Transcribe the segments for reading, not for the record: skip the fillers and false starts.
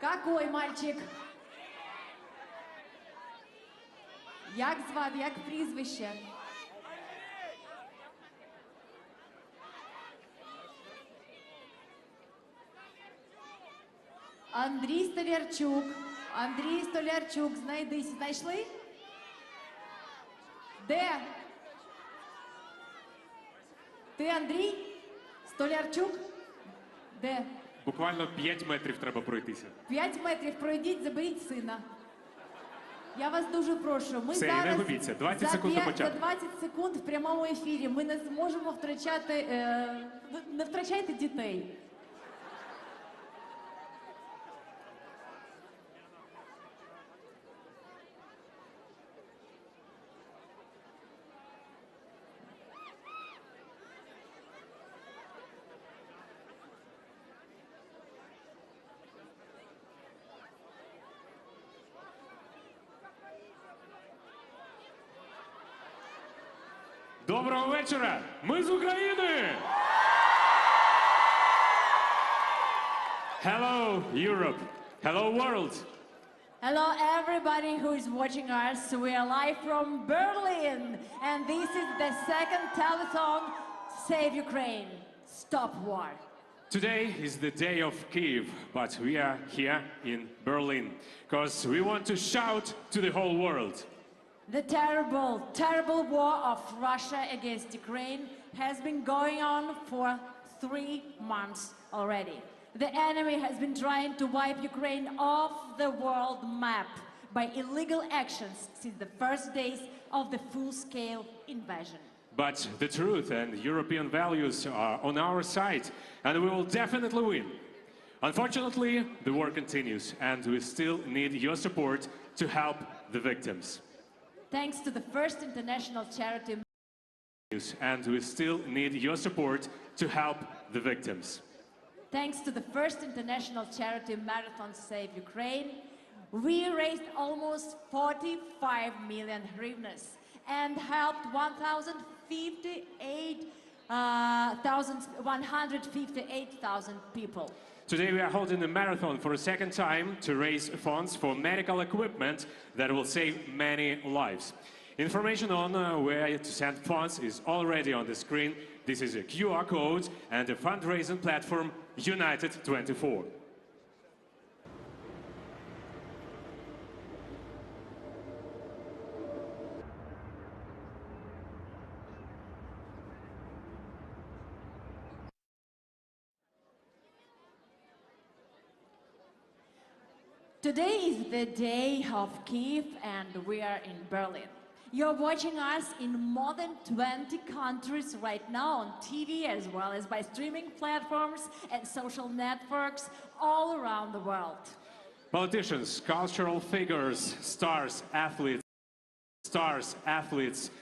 Какой мальчик? Як звати, як прізвище? Андрій Столярчук. Андрій Столярчук, знайшли? Де? Ти Андрій? Столярчук? Де? Буквально 5 метрів треба пройтися. 5 метрів пройдіть, заберіть сина. Я вас дуже прошу. Ми Все, зараз не губіться. 20 секунд до початку. За 20 секунд в прямому ефірі. Ми не зможемо втрачати... не втрачайте дітей. Доброго вечора! Ми з України! Hello, Europe! Hello, world! Hello everybody who is watching us. We are live from Berlin. And this is the second telethon, Save Ukraine, Stop War. Today is the day of Kyiv, but we are here in Berlin because we want to shout to the whole world. The terrible, terrible war of Russia against Ukraine has been going on for 3 months already. The enemy has been trying to wipe Ukraine off the world map by illegal actions since the first days of the full-scale invasion. But the truth and European values are on our side, and we will definitely win. Unfortunately, the war continues, and we still need your support to help the victims. Thanks to the first international charity... And we still need your support to help the victims. Thanks to the first international charity marathon Save Ukraine, we raised almost 45 million hryvnias and helped 158,000 people. Today we are holding a marathon for a second time to raise funds for medical equipment that will save many lives. Information on where to send funds is already on the screen. This is a QR code and a fundraising platform, United 24. Today is the day of Kyiv and we are in Berlin. You're watching us in more than 20 countries right now on TV as well as by streaming platforms and social networks all around the world. Politicians, cultural figures, stars, athletes,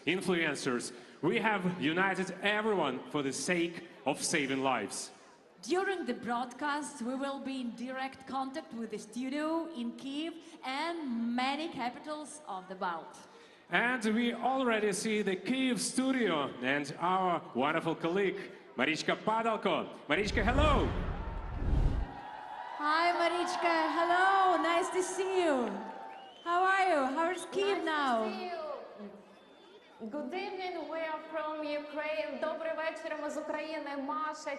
influencers, we have united everyone for the sake of saving lives. During the broadcast, we will be in direct contact with the studio in Kyiv and many capitals of the world. And we already see the Kyiv studio and our wonderful colleague, Marichka Padalko. Marichka, hello! Hi, Marichka. Hello. Nice to see you. How are you? How is Kyiv now? Nice to see you. Good evening. We are from Ukraine. Добрий вечір. Ми з України. Маша.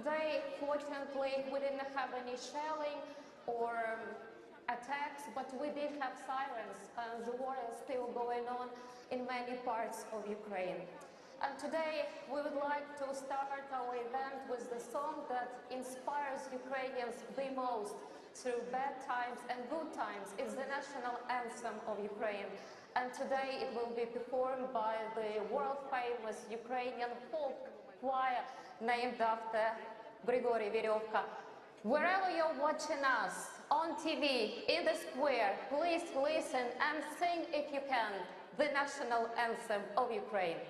Today, fortunately, we didn't have any shelling or attacks, but we did have sirens, and the war is still going on in many parts of Ukraine. And today, we would like to start our event with the song that inspires Ukrainians the most through bad times and good times. It's the national anthem of Ukraine. And today, it will be performed by the world-famous Ukrainian folk choir named after Grigory Verevka. Wherever you're watching us, on TV, in the square, please listen and sing, if you can, the national anthem of Ukraine.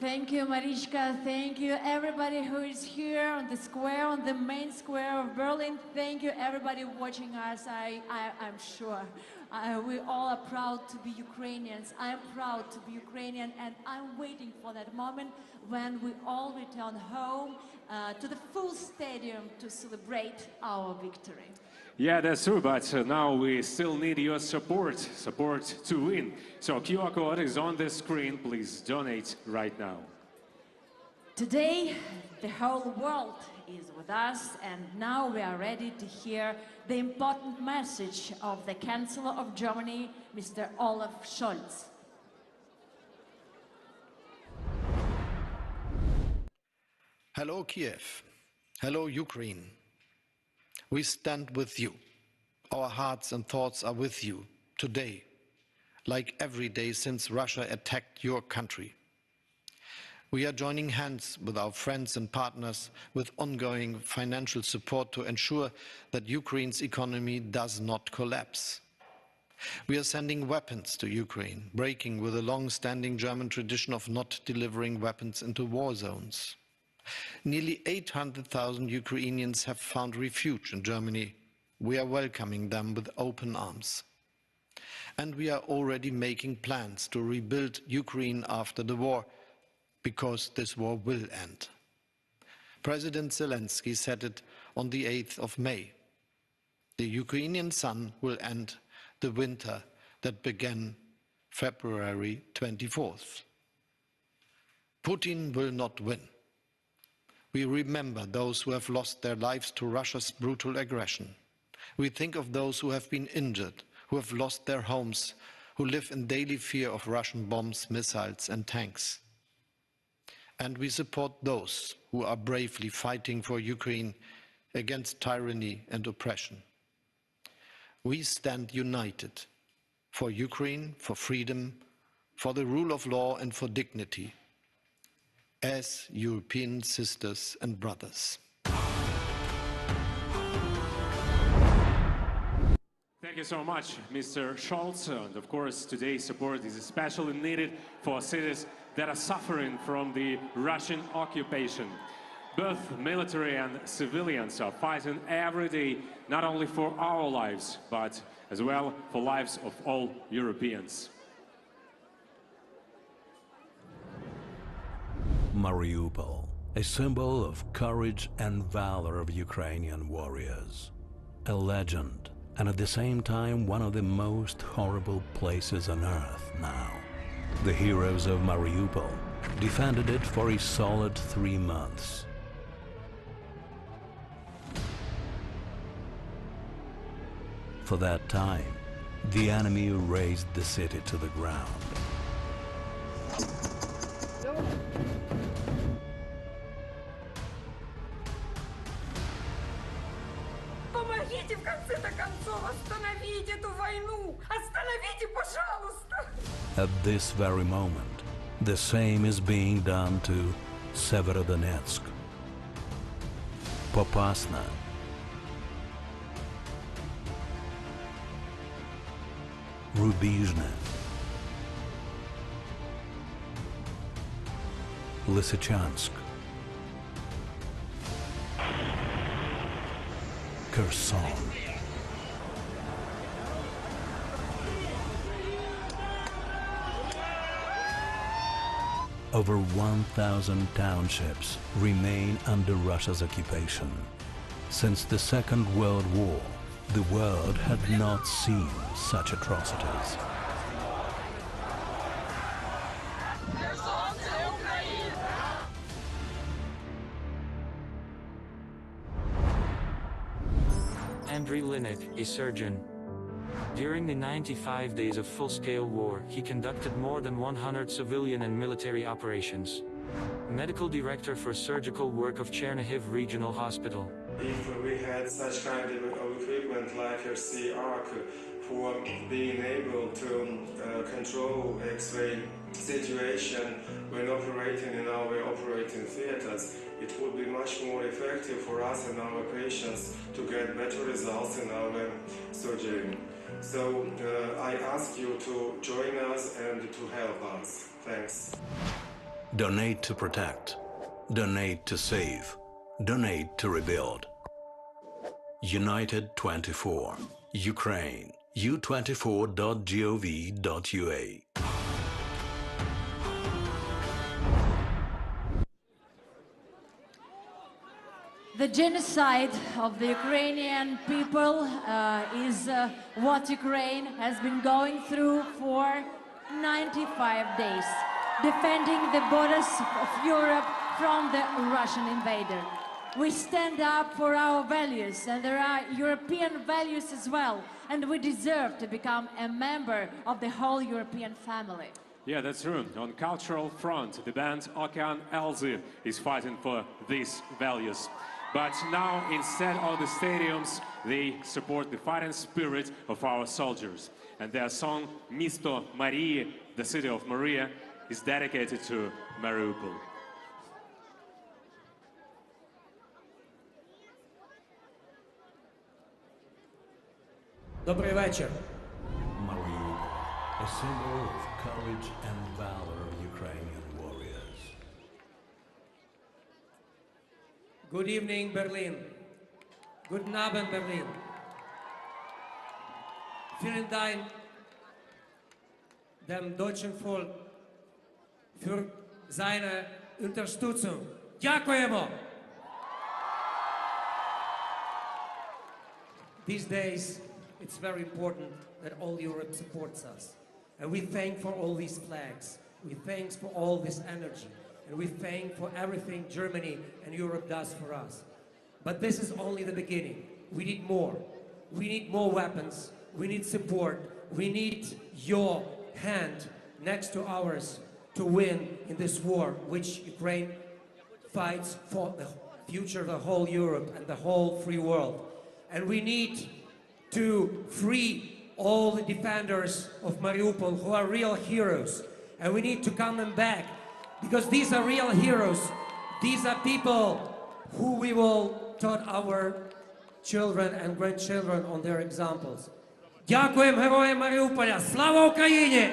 Thank you, Marichka. Thank you, everybody who is here on the square, on the main square of Berlin. Thank you, everybody watching us. I'm sure we all are proud to be Ukrainians. I'm proud to be Ukrainian, and I'm waiting for that moment when we all return home to the full stadium to celebrate our victory. Yeah, that's true, but now we still need your support to win. So QR code is on the screen. Please donate right now. Today, the whole world is with us, and now we are ready to hear the important message of the Chancellor of Germany, Mr. Olaf Scholz. Hello, Kiev. Hello, Ukraine. We stand with you. Our hearts and thoughts are with you today, like every day since Russia attacked your country. We are joining hands with our friends and partners with ongoing financial support to ensure that Ukraine's economy does not collapse. We are sending weapons to Ukraine, breaking with a long-standing German tradition of not delivering weapons into war zones. Nearly 800,000 Ukrainians have found refuge in Germany. We are welcoming them with open arms. And we are already making plans to rebuild Ukraine after the war, because this war will end. President Zelensky said it on the 8th of May. The Ukrainian sun will end the winter that began February 24th. Putin will not win. We remember those who have lost their lives to Russia's brutal aggression. We think of those who have been injured, who have lost their homes, who live in daily fear of Russian bombs, missiles and tanks. And we support those who are bravely fighting for Ukraine against tyranny and oppression. We stand united for Ukraine, for freedom, for the rule of law and for dignity, as European sisters and brothers. Thank you so much, Mr. Scholz. And of course, today's support is especially needed for cities that are suffering from the Russian occupation. Both military and civilians are fighting every day, not only for our lives, but as well for lives of all Europeans. Mariupol, a symbol of courage and valor of Ukrainian warriors. A legend, and at the same time one of the most horrible places on earth now. The heroes of Mariupol defended it for a solid 3 months. For that time, the enemy razed the city to the ground. Помогите в конце-то концов, остановить эту войну! Остановите, пожалуйста! At this very moment, the same is being done to Severodonetsk, Popasna, Rubizhne, Lysychansk, Kherson. Over 1,000 townships remain under Russia's occupation. Since the Second World War, the world had not seen such atrocities. Andriy Linik, a surgeon. During the 95 days of full-scale war, he conducted more than 100 civilian and military operations. Medical director for surgical work of Chernihiv Regional Hospital. If we had such kind of equipment like a S-arki for being able to control X-ray situation when operating in our operating theaters, it would be much more effective for us and our patients to get better results in our surgery. So I ask you to join us and to help us. Thanks. Donate to protect. Donate to save. Donate to rebuild. United 24. Ukraine. u24.gov.ua. The genocide of the Ukrainian people is what Ukraine has been going through for 95 days, defending the borders of Europe from the Russian invader. We stand up for our values, and there are European values as well, and we deserve to become a member of the whole European family. Yeah, that's true. On cultural front, the band Okean Elzy is fighting for these values. But now, instead of the stadiums, they support the fighting spirit of our soldiers. And their song, Misto Marie, the city of Maria, is dedicated to Mariupol. Добрий вечір. Mariupol, a symbol of courage and valor of Ukrainian warriors. Good evening, Berlin. Guten Abend, Berlin. Vielen Dank dem deutschen Volk für seine Unterstützung. Дякуємо! These days, it's very important that all Europe supports us. And we thank for all these flags. We thank for all this energy. And we thank for everything Germany and Europe does for us. But this is only the beginning. We need more. We need more weapons. We need support. We need your hand next to ours to win in this war, which Ukraine fights for the future of the whole Europe and the whole free world. And we need to free all the defenders of Mariupol who are real heroes. And we need to come them back, because these are real heroes. These are people who we will taught our children and grandchildren on their examples. Дякуємо героям Маріуполя! Слава Україні!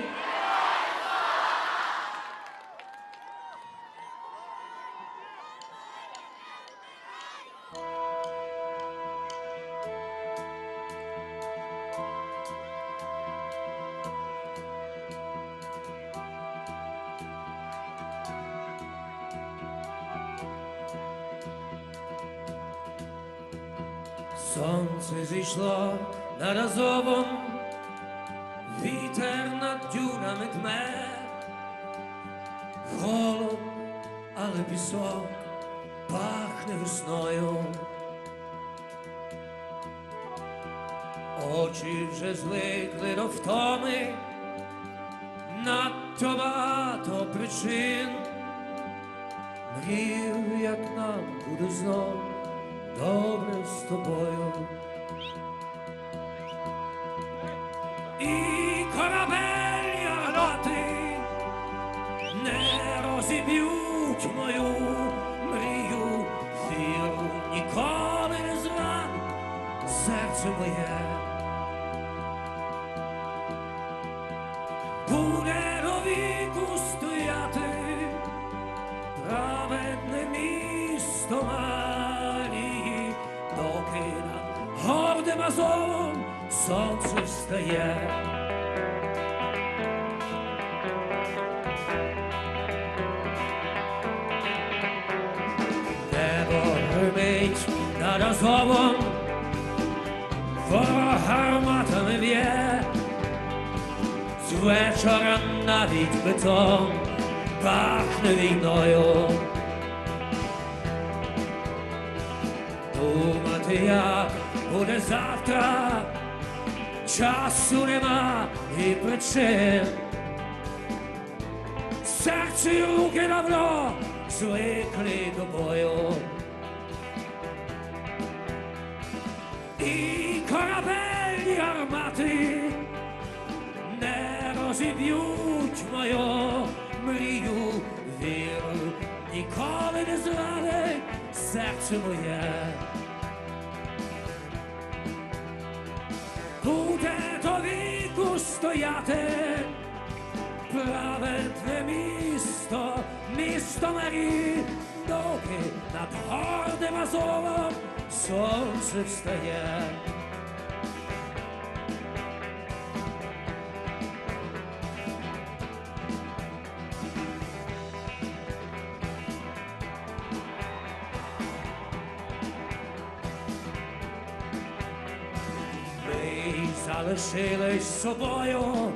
Сонце зійшло над Азовом, вітер над дюнами дме, холод, але пісок пахне весною. Очі вже звикли до втоми, надто багато причин. Мрію, як нам буде знов добре з тобою. І корабель гармати не розіб'ють мою мрію. Віру ніколи не зрань серце моє. Буде до віку стояти праведне місто Марії, доки над гордим Азовом сонце встає. Небо гримить над Азовом, ворог гарматами б'є. З вечора навіть бетон пахне війною. Думати, як буде завтра, часу нема і причин. Серце й руки давно звикли до бою. І корабельні гармати не розіб'ють мою мрію. Віру ніколи не зрадить серце моє. Буде до віку стояти праведне місто, місто Марі, доки над гордим Азовом сонце встає. Ми залишились собою,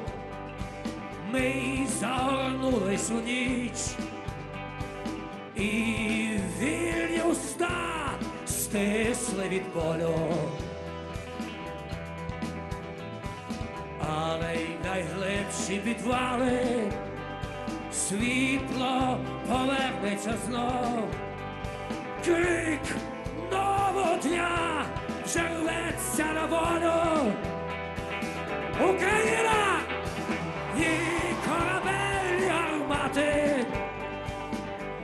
ми загорнулись у ніч, і вільні уста стисли від болю. Але й найглибші підвали світло повернеться знов. Крик нового дня вже рветься на волю. Україна і корабельні гармати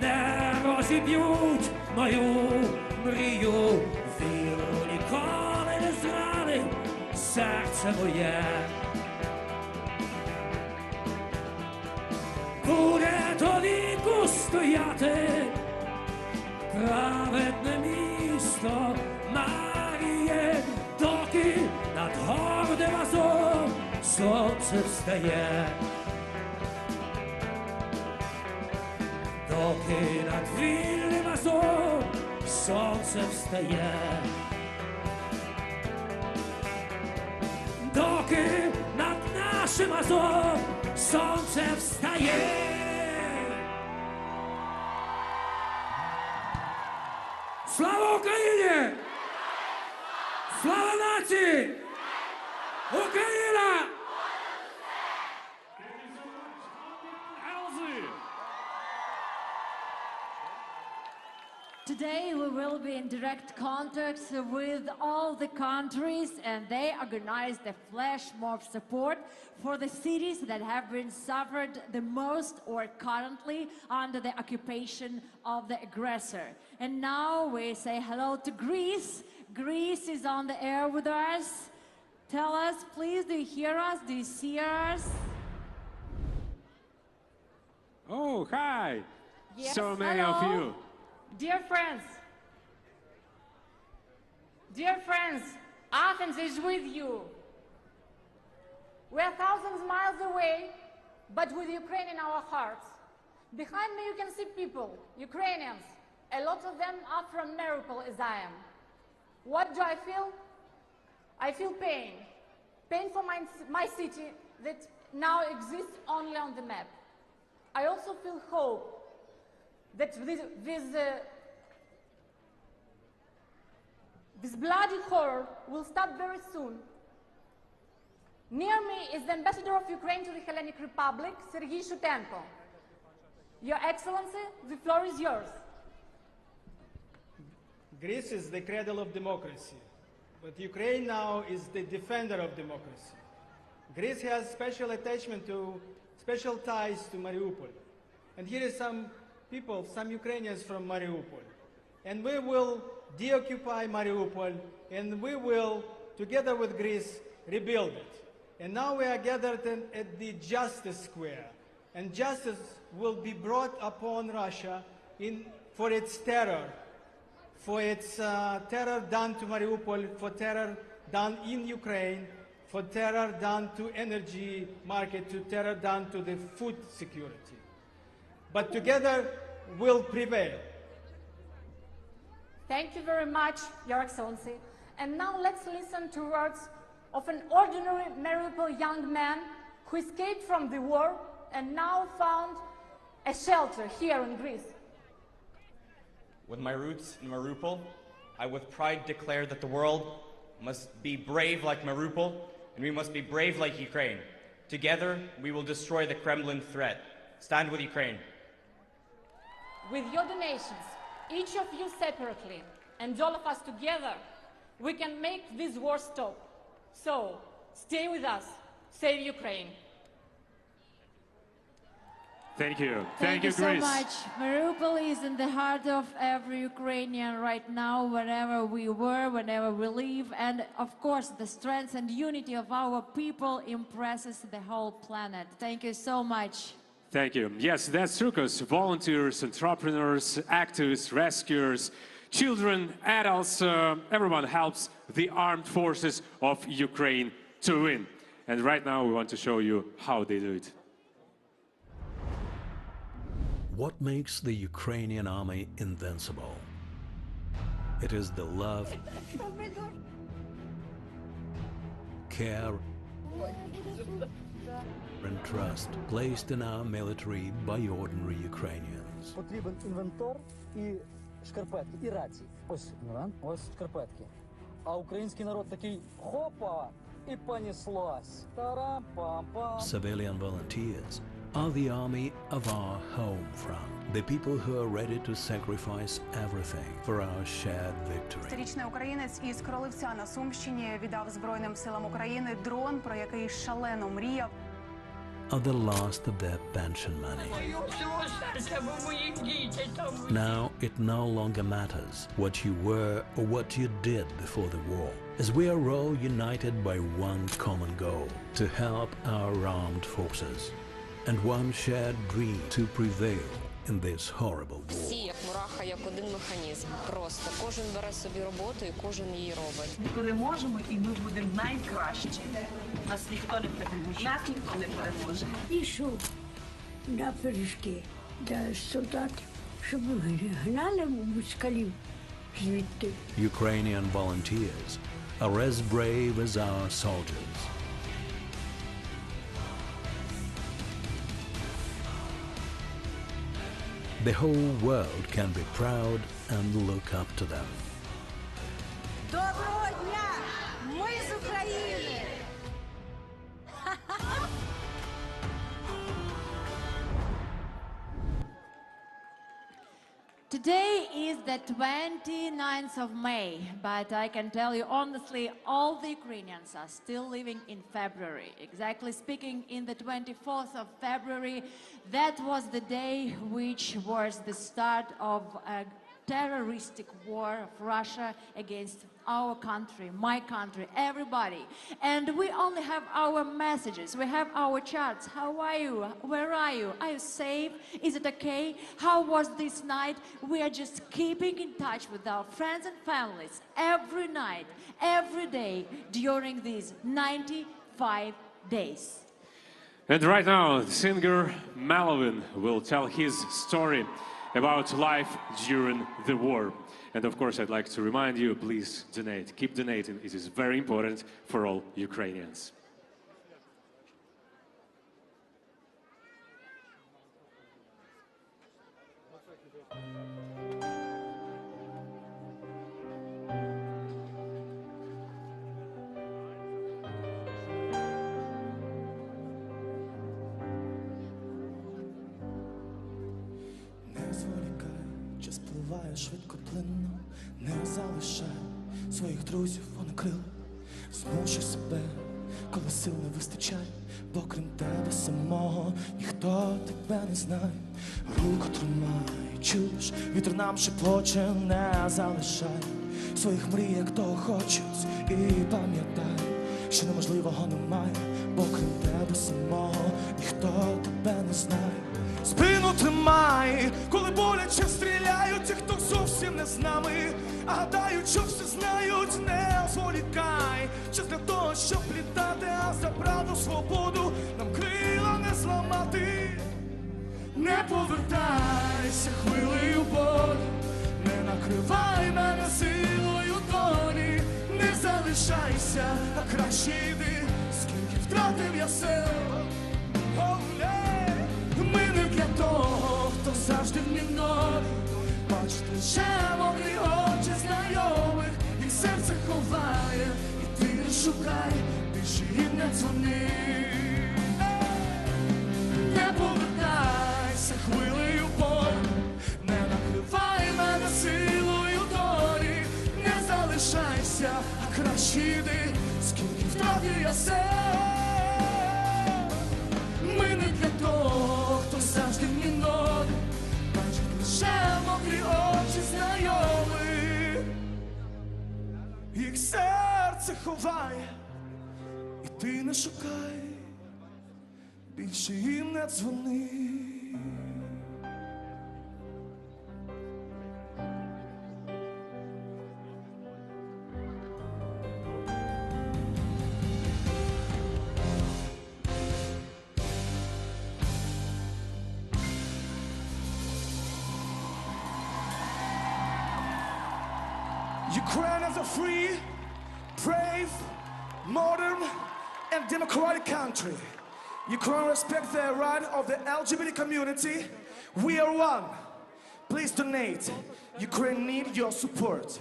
не розіб'ють мою мрію. Віру ніколи не зранить серце моє. Буде до віку стояти праведне місто Маріє, доки над гордим Азовом сонце встає. Доки над вільним Азовом сонце встає. Доки над нашим Азовом сонце встає. Слава Україні! Слава нації! Україна! Elzy! Today we will be in direct contact with all the countries, and they organized a flash mob support for the cities that have been suffered the most or currently under the occupation of the aggressor. And now we say hello to Greece. Greece is on the air with us. Tell us, please, do you hear us? Do you see us? Oh, hi! Yes, So many hello. of you. Dear friends, Athens is with you. We are thousands of miles away, but with Ukraine in our hearts. Behind me you can see people, Ukrainians. A lot of them are from Mariupol, as I am. What do I feel? I feel pain. Pain for my city that now exists only on the map. I also feel hope that this bloody horror will stop very soon. Near me is the ambassador of Ukraine to the Hellenic Republic, Sergei Shutenko. Your Excellency, the floor is yours. Greece is the cradle of democracy, but Ukraine now is the defender of democracy. Greece has special ties to Mariupol. And here is some people, some Ukrainians from Mariupol. And we will deoccupy Mariupol, and we will, together with Greece, rebuild it. And now we are gathered at the Justice Square, and justice will be brought upon Russia for its terror done to Mariupol, for terror done in Ukraine, for terror done to energy market, to terror done to the food security. But together we'll prevail. Thank you very much, Your Excellency. And now let's listen to words of an ordinary Mariupol young man who escaped from the war and now found a shelter here in Greece. With my roots in Mariupol, I with pride declare that the world must be brave like Mariupol, and we must be brave like Ukraine. Together, we will destroy the Kremlin threat. Stand with Ukraine. With your donations, each of you separately, and all of us together, we can make this war stop. So, stay with us. Save Ukraine. Thank you. Thank you so Greece. much. Mariupol is in the heart of every Ukrainian right now, wherever we were, whenever we live. And of course, the strength and unity of our people impresses the whole planet. Thank you so much. Thank you. Yes, that's true, 'cause volunteers, entrepreneurs, actors, rescuers, children, adults, everyone helps the armed forces of Ukraine to win. And right now we want to show you how they do it. What makes the Ukrainian army invincible? It is the love, care, and trust placed in our military by ordinary Ukrainians. Потрібен інвентор і шкарпетки, і рації. Ось інвент, ось шкарпетки. А український народ такий хопа, і понеслась. Тарам-пам-пам. Civilian volunteers are the army of our home front, the people who are ready to sacrifice everything for our shared victory. Річний українець із Кроливця на Сумщині віддав Збройним силам України дрон, про який шалено мріяв. Are the last of their pension money. Now it no longer matters what you were or what you did before the war, as we are all united by one common goal, to help our armed forces, and one shared dream to prevail in this horrible war. Всі, як мураха, як один механізм. Просто кожен бере собі роботу і кожен її робить. Ми переможемо і ми будемо найкращі. Нас ніхто не переможе. Нас ніхто не переможе. Пішов на пиріжки для солдатів, щоб гнали москалів звідти. Ukrainian volunteers are as brave as our soldiers. The whole world can be proud and look up to them. Доброго дня! Ми з України! Today is the 29th of May, but I can tell you honestly, all the Ukrainians are still living in February. Exactly speaking, in the 24th of February, that was the day which was the start of a terroristic war of Russia against our country, my country, everybody. And we only have our messages, we have our chats. How are you? Where are you? Are you safe? Is it okay? How was this night? We are just keeping in touch with our friends and families every night, every day during these 95 days. And right now, the singer Malovin will tell his story about life during the war. And of course, I'd like to remind you, please donate. Keep donating. It is very important for all Ukrainians. Швидкоплинно, не залишай своїх друзів у крила. Змушуй себе, коли сил не вистачає, бо крім тебе самого ніхто тебе не знає. Руку тримай, чуєш, вітер нам шепоче, не залишай своїх мрій, як того хочуть, і пам'ятай, що неможливого немає, бо крім тебе самого ніхто тебе не знає. Спину тримай, коли боляче стріляють ті, хто зовсім не з нами. А гадають, що всі знають, не зволікай. Час для того, щоб літати, а за правду, свободу нам крила не зламати. Не повертайся хвилею болі, не накривай мене силою долі. Не залишайся, а краще йди, скільки втратив я сил. Ми не для того, хто завжди в мінорі. Бачить лише мокрі очі знайомих, їх серце ховає, і ти не шукай, більше їм не дзвони. Не повертайся хвилею болі, не накривай мене силою долі. Не залишайся, а краще йди, скільки втратив я сил. Ми не для того, хто завжди їх серце ховає, і ти не шукай, більше їм не дзвони. Ukraine is a free, brave, modern, and democratic country. Ukraine respects the right of the LGBT community. We are one. Please donate. Ukraine needs your support.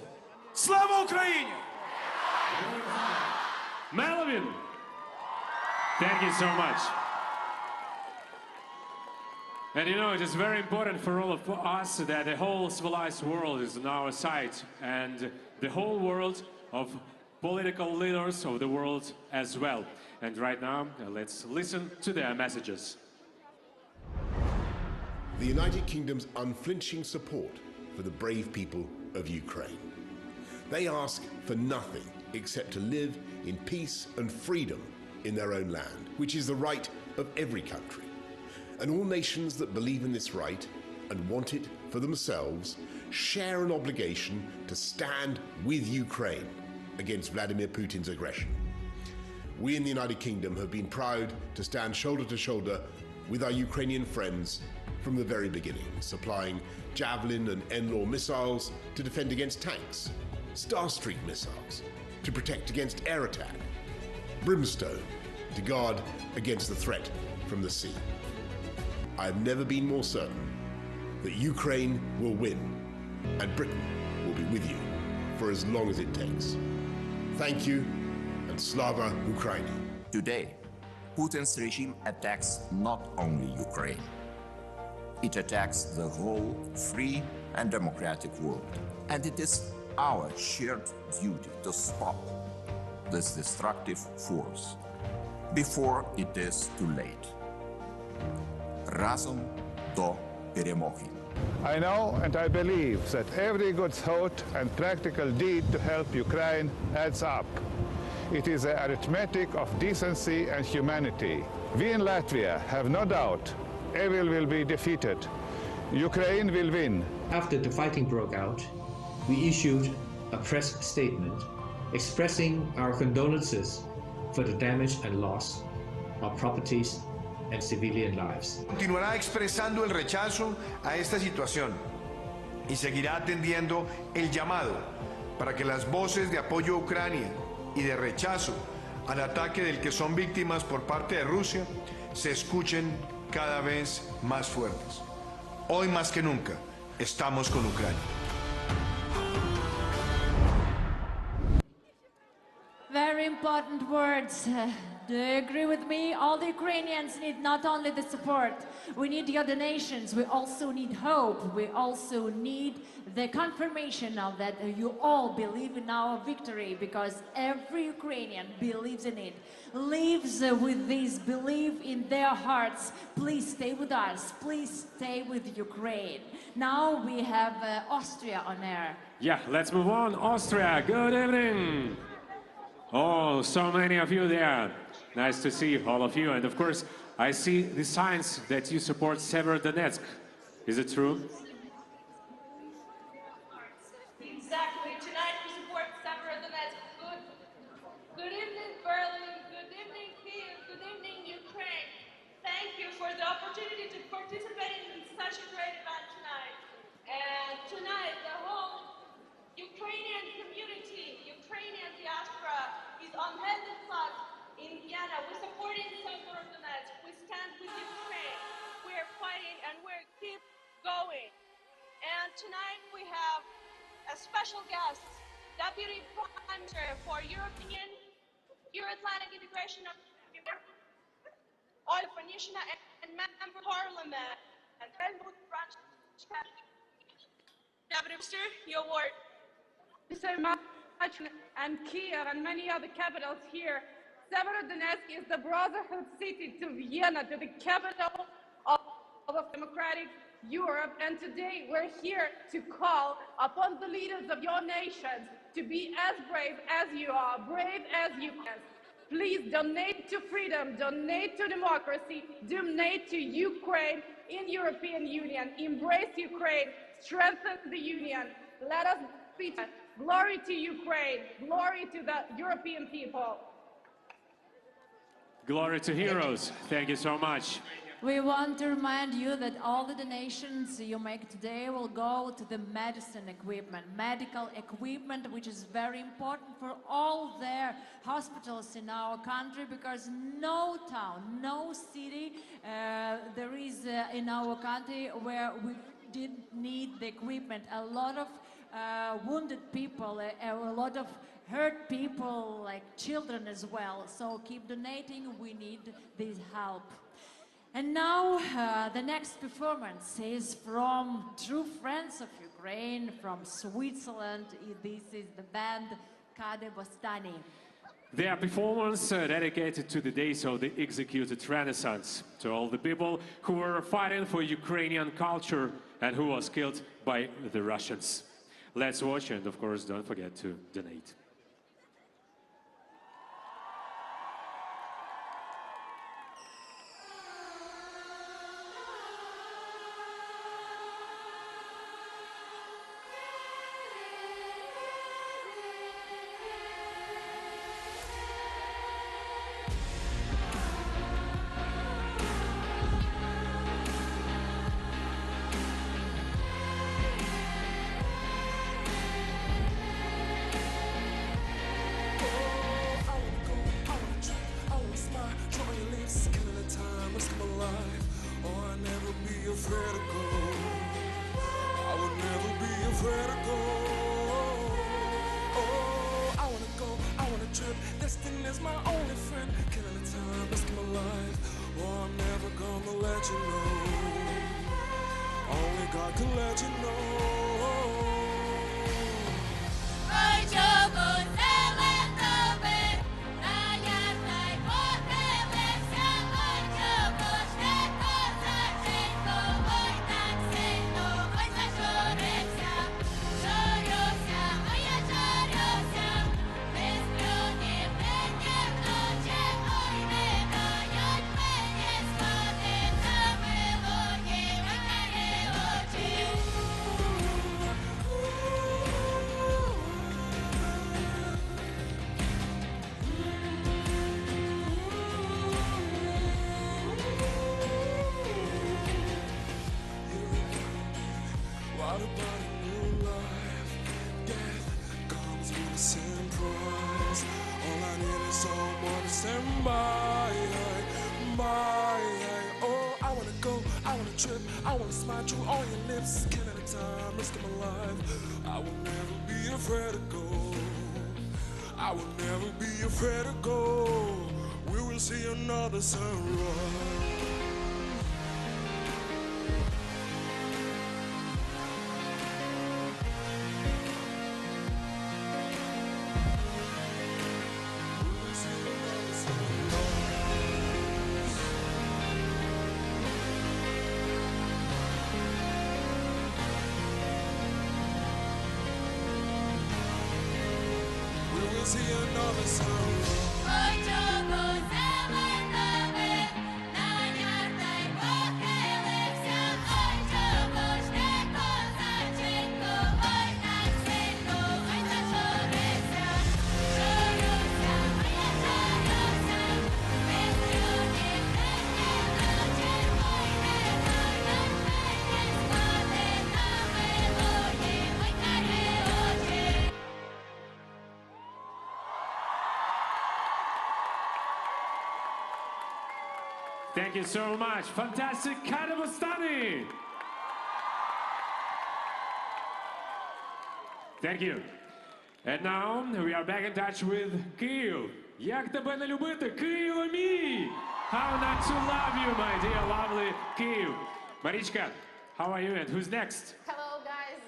Slava Ukraini! Melvin, thank you so much. And you know, it is very important for all of us that the whole civilized world is on our side, and the whole world of political leaders of the world as well. And right now, let's listen to their messages. The United Kingdom's unflinching support for the brave people of Ukraine. They ask for nothing except to live in peace and freedom in their own land, which is the right of every country. And all nations that believe in this right and want it for themselves share an obligation to stand with Ukraine against Vladimir Putin's aggression. We in the United Kingdom have been proud to stand shoulder to shoulder with our Ukrainian friends from the very beginning, supplying Javelin and N-Law missiles to defend against tanks, Starstreak missiles to protect against air attack, Brimstone to guard against the threat from the sea. I have never been more certain that Ukraine will win and Britain will be with you for as long as it takes. Thank you, and Slava Ukraini. Today, Putin's regime attacks not only Ukraine. It attacks the whole free and democratic world. And it is our shared duty to stop this destructive force before it is too late. Разом до перемоги. I know and I believe that every good thought and practical deed to help Ukraine adds up. It is the arithmetic of decency and humanity. We in Latvia have no doubt evil will be defeated. Ukraine will win. After the fighting broke out, we issued a press statement expressing our condolences for the damage and loss of properties and civilian lives. Continuará expresando el rechazo a esta situación y seguirá atendiendo el llamado para que las voces de apoyo a Ucrania y de rechazo al ataque del que son víctimas por parte de Rusia se escuchen cada vez más fuertes. Hoy más que nunca estamos con Ucrania. Very important words. Do you agree with me? All the Ukrainians need not only the support, we need your donations, we also need hope, we also need the confirmation of that you all believe in our victory, because every Ukrainian believes in it, lives with this belief in their hearts. Please stay with us, please stay with Ukraine. Now we have Austria on air. Yeah, let's move on. Austria, good evening. Oh, so many of you there. Nice to see all of you. And of course, I see the signs that you support Severodonetsk. Is it true? Exactly. Tonight we support Severodonetsk. Good evening, Berlin. Good evening, Kiev. Good evening, Ukraine. Thank you for the opportunity to participate in such a great event tonight. And tonight, the whole Ukrainian community, Ukrainian diaspora, is on Heldenplatz in Vienna. We're supporting Severodonetsk. We stand with Ukraine. We're fighting and we're keep going. And tonight we have a special guest, Deputy Prime Minister for European Euro-Atlantic Integration of Olga Ponyshina and Member of Parliament and Helmut Branch. Deputy Minister, your word. Thank you so much, and Kiev and many other capitals here. Severodonetsk is the brotherhood city to Vienna, to the capital of democratic Europe, and today we're here to call upon the leaders of your nations to be as brave as you are, brave as you can. Please donate to freedom, donate to democracy, donate to Ukraine in European Union. Embrace Ukraine, strengthen the Union. Let us be glory to Ukraine, glory to the European people. Glory to heroes. Thank you so much. We want to remind you that all the donations you make today will go to the medicine equipment, medical equipment, which is very important for all their hospitals in our country, because no town, no city there is in our country where we didn't need the equipment. A lot of wounded people, a lot of hurt people, like children as well. So keep donating, we need this help. And now the next performance is from true friends of Ukraine, from Switzerland. This is the band Kadebostany. Their performance dedicated to the days of the executed Renaissance, to all the people who were fighting for Ukrainian culture and who was killed by the Russians. Let's watch, and of course don't forget to donate. Thank you so much. Fantastic Kadebostany. Thank you. And now we are back in touch with Kyiv. Як тебе не любити, Києве мій? How not to love you, my dear lovely Kyiv. Marichka, how are you and who's next? Hello guys.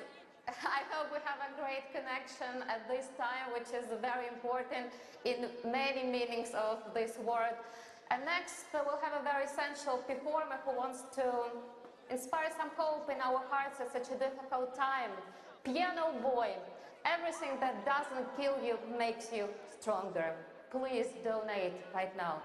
I hope we have a great connection at this time, which is very important in many meanings of this word. And next, we'll have a very essential performer who wants to inspire some hope in our hearts at such a difficult time. Piano boy. Everything that doesn't kill you makes you stronger. Please donate right now.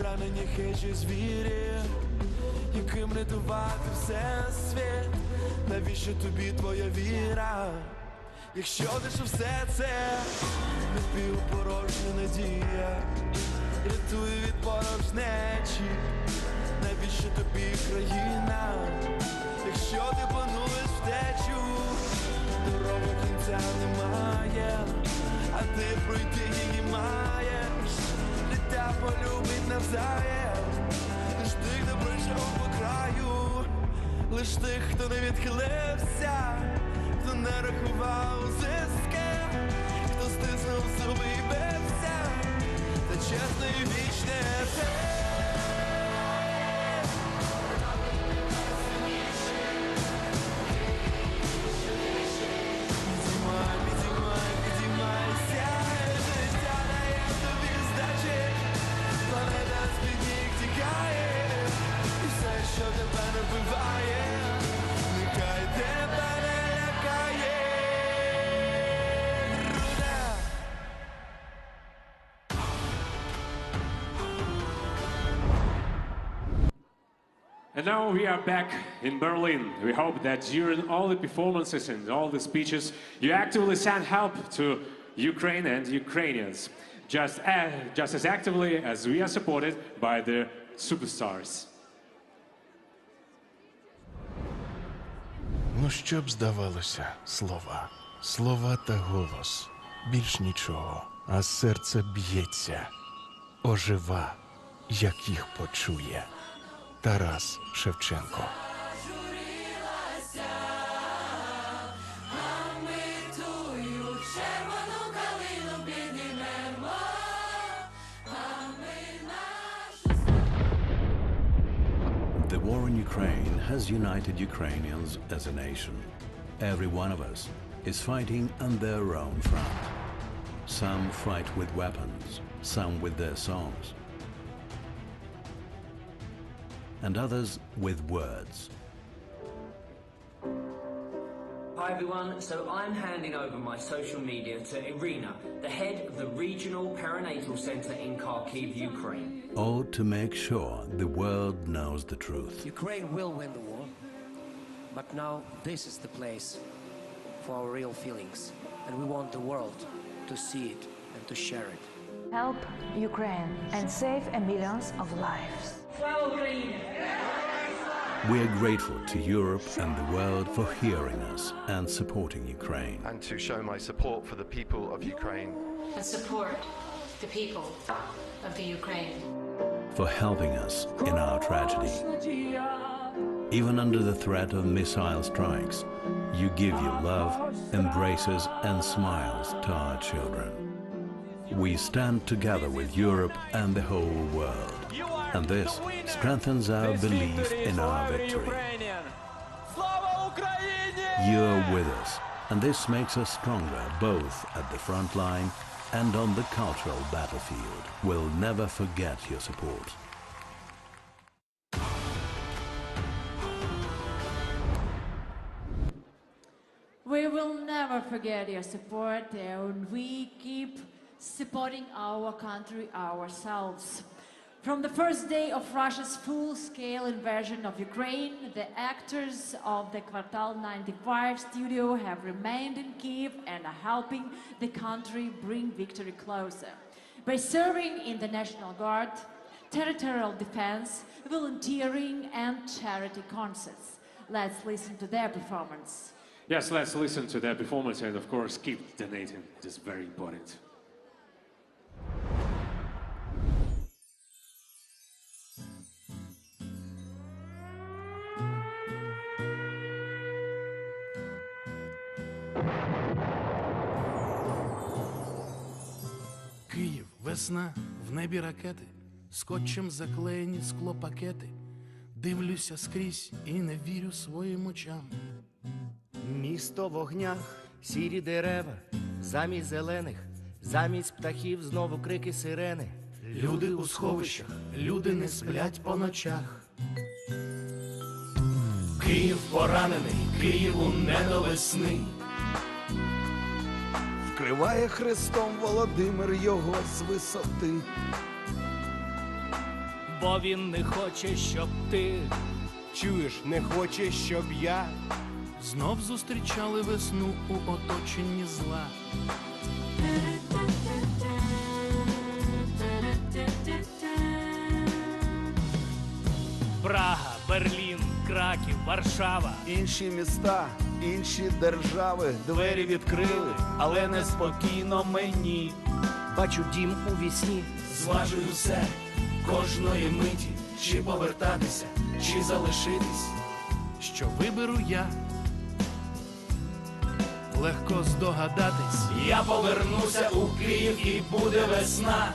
Ранені хижі звірі, яким рятувати всесвіт. Навіщо тобі твоя віра, якщо ти ж все це напівпорожня надія, рятує від порожнечі. Навіщо тобі країна, якщо ти плануєш втечу? Дорога кінця немає, а ти пройти її маєш. Життя полюбить навзаєм, лиш тих, хто пройшов по краю, лиш тих, хто не відхилився, хто не рахував зиски, хто стиснув зуби і бився, за чесне і вічне те. And now we are back in Berlin. We hope that during all the performances and all the speeches, you actively send help to Ukraine and Ukrainians, just as actively as we are supported by the superstars. Ну, що б здавалося, слова. Слова та голос. Більш нічого. А серце б'ється. Ожива, як їх почує. Тарас Шевченко. The war in Ukraine has united Ukrainians as a nation. Every one of us is fighting on their own front. Some fight with weapons, some with their songs, and others with words. Hi everyone, so I'm handing over my social media to Irina, the head of the Regional Perinatal Center in Kharkiv, Ukraine. Or to make sure the world knows the truth. Ukraine will win the war, but now this is the place for our real feelings, and we want the world to see it and to share it. Help Ukraine and save millions of lives. We are grateful to Europe and the world for hearing us and supporting Ukraine. And to show my support for the people of Ukraine. And support the people of the Ukraine. For helping us in our tragedy. Even under the threat of missile strikes, you give your love, embraces and smiles to our children. We stand together with Europe and the whole world. And this strengthens our belief in our victory. You are with us, and this makes us stronger both at the front line and on the cultural battlefield. We'll never forget your support. We will never forget your support, and we keep supporting our country ourselves. From the first day of Russia's full-scale invasion of Ukraine, the actors of the Kvartal 95 studio have remained in Kyiv and are helping the country bring victory closer. By serving in the National Guard, territorial defense, volunteering and charity concerts. Let's listen to their performance. Yes, let's listen to their performance and of course keep donating. It is very important. Весна, в небі ракети, скотчем заклеєні склопакети. Дивлюся скрізь і не вірю своїм очам. Місто в вогнях, сірі дерева, замість зелених, замість птахів знову крики сирени. Люди у сховищах, люди не сплять по ночах. Київ поранений, Києву не до весни. Вкриває хрестом Володимир його з висоти. Бо він не хоче, щоб ти, чуєш, не хоче, щоб я знов зустрічали весну у оточенні зла. Прага, Берлін, Краків, Варшава. Інші міста, інші держави двері відкрили, але неспокійно мені. Бачу дім у вісні, Зважую все, кожної миті, чи повертатися, чи залишитись. Що виберу я, легко здогадатись. Я повернуся у Київ і буде весна.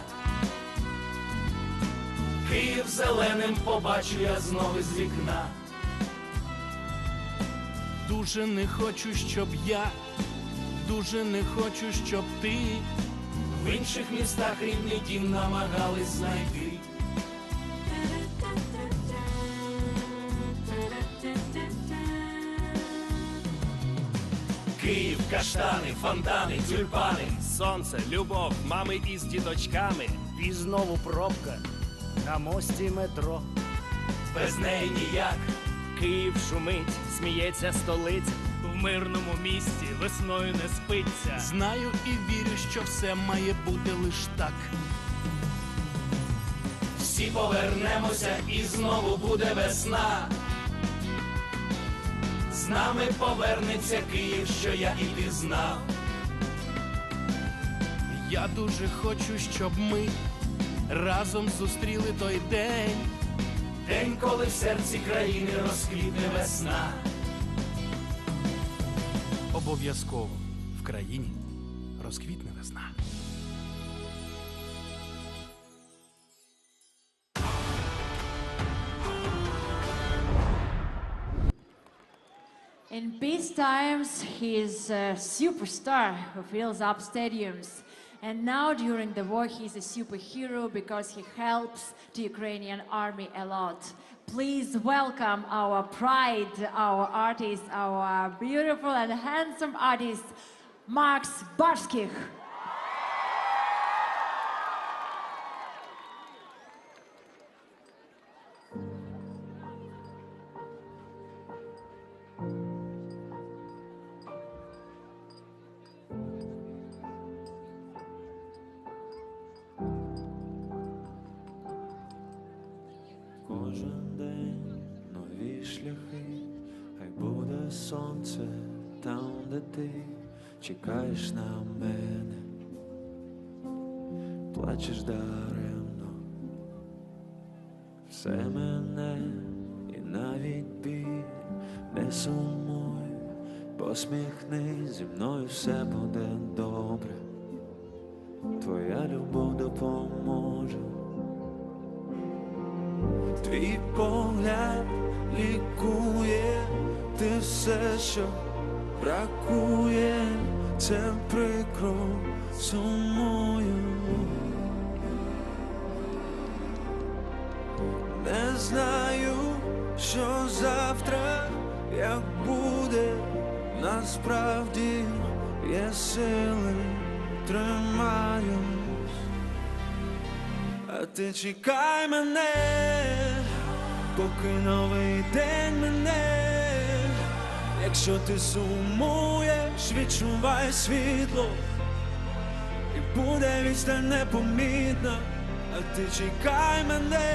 Київ зеленим побачу я знову з вікна. Дуже не хочу, щоб я, дуже не хочу, щоб ти в інших містах рідний дім намагались знайти. Київ, каштани, фонтани, тюльпани. Сонце, любов, мами із діточками. І знову пробка на мості метро. Без неї ніяк. Київ шумить, сміється столиця. В мирному місті весною не спиться. Знаю і вірю, що все має бути лиш так. Всі повернемося і знову буде весна. З нами повернеться Київ, що я і ти знав. Я дуже хочу, щоб ми разом зустріли той день. День, коли в серці країни розквітне весна. Обов'язково в країні розквітне весна. In peace times, he is a superstar who fills up stadiums. And now during the war, he's a superhero because he helps the Ukrainian army a lot. Please welcome our pride, our artist, our beautiful and handsome artist, Max Barskich. Кожен день нові шляхи, хай буде сонце там, де ти чекаєш на мене, плачеш даремно, все мене і навіть біль, не сумуй, посміхнись, зі мною все буде добре, твоя любов допоможе. Твій погляд лікує, ти все, що бракує, це прикро сумую. Не знаю, що завтра, як буде, насправді є сили, тримаюсь. А ти чекай мене, поки новий день мене. Якщо ти сумуєш, відчувай світло, і буде відстань непомітна. А ти чекай мене,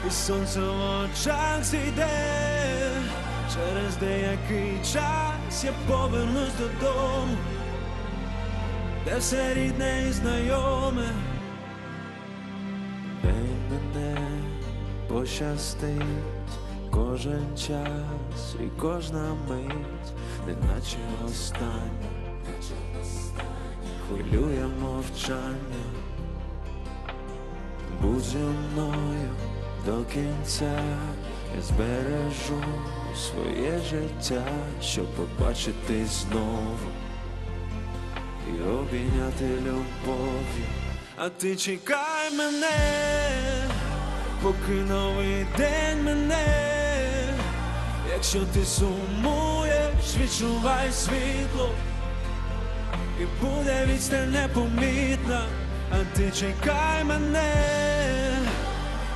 і сонце в очах зійде. Через деякий час я повернусь додому, де все рідне і знайоме. Мене пощастить кожен час і кожна мить, неначе остання, хвилює мовчання. Будь зі мною до кінця, я збережу своє життя, щоб побачити знову і обійняти любов'ю. А ти чекай мене, поки новий день мене. Якщо ти сумуєш, відчувай світло, і буде відстань непомітна. А ти чекай мене,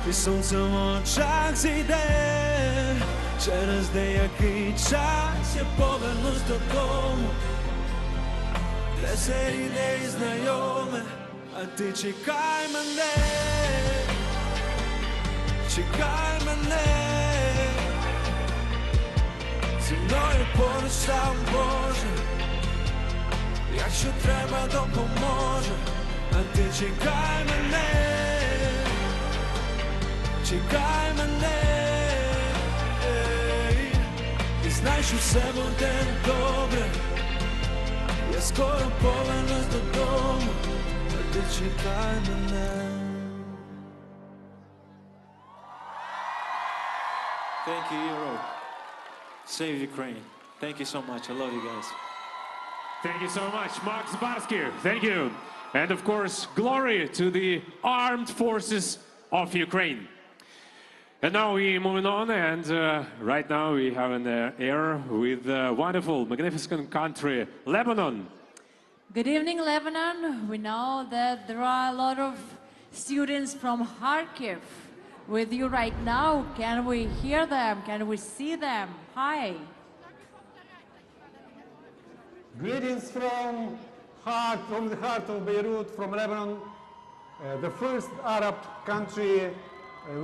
і сонце в очах зійде. Через деякий час я повернусь додому, де все рідне і знайоме. А ти чекай мене, чекай мене. Зі мною поруч там Боже, якщо треба, допоможе. А ти чекай мене, чекай мене. І знай, що все буде добре. Я скоро повернусь додому, а ти чекай мене. Thank you, Europe. Save Ukraine. Thank you so much. I love you guys. Thank you so much, Max Barsky. Thank you. And of course, glory to the armed forces of Ukraine. And now we're moving on, and right now we have an air with wonderful, magnificent country, Lebanon. Good evening, Lebanon. We know that there are a lot of students from Kharkiv with you right now. Can we hear them? Can we see them? Hi. Greetings from the heart of Beirut, from Lebanon, the first Arab country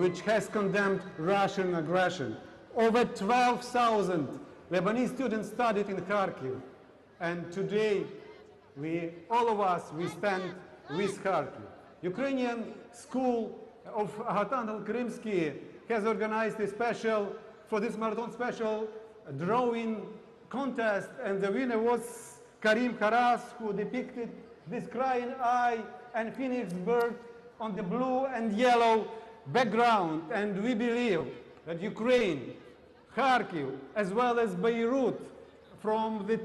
which has condemned Russian aggression. Over 12,000 Lebanese students studied in Kharkiv, and today all of us, we stand with Kharkiv. Ukrainian school of Agatan al-Krimsky has organized a special, for this marathon special, drawing contest, and the winner was Karim Haras, who depicted this crying eye and phoenix bird on the blue and yellow background. And we believe that Ukraine, Kharkiv, as well as Beirut, from the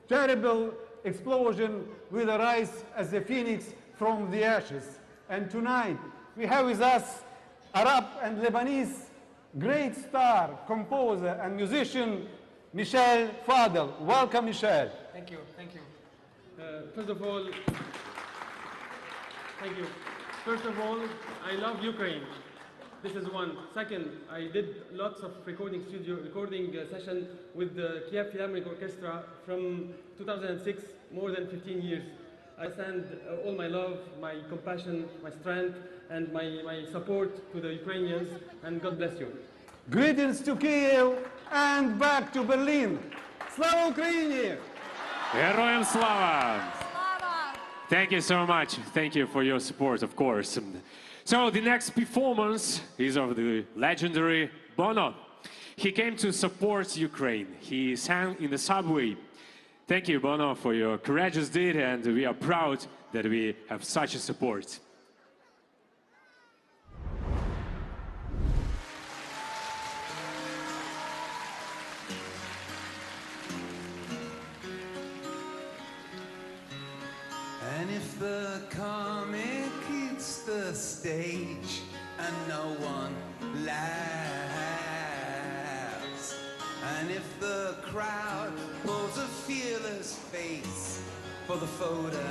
terrible explosion will arise as a phoenix from the ashes. And tonight we have with us Arab and Lebanese great star, composer and musician Michel Fadel. Welcome, Michel. Thank you, thank you. First of all, thank you. First of all, I love Ukraine. This is one. Second, I did lots of recording session with the Kiev Philharmonic Orchestra from 2006, more than 15 years. I send all my love, my compassion, my strength, and my support to the Ukrainians, and God bless you. Greetings to Kiev and back to Berlin. Slava Ukraini! Героям слава! Thank you so much. Thank you for your support, of course. So the next performance is of the legendary Bono. He came to support Ukraine. He sang in the subway. Thank you, Bono, for your courageous deed, and we are proud that we have such a support. And if the comic hits the stage and no one laughs, and if the crowd pulls a fearless face for the photograph,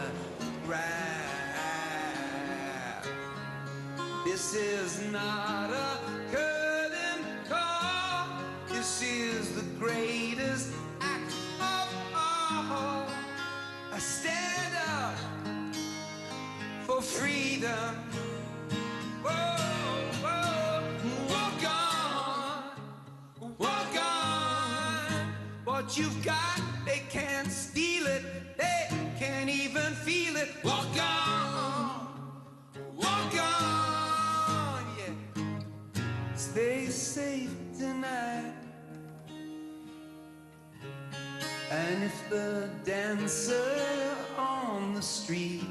this is not a curtain call, this is the greatest act of all. I stand up for freedom. Whoa, whoa, walk on, walk on. What you've got, they can't steal it, they can't even feel it. Walk on, yeah. Stay safe tonight. And if the dancer on the street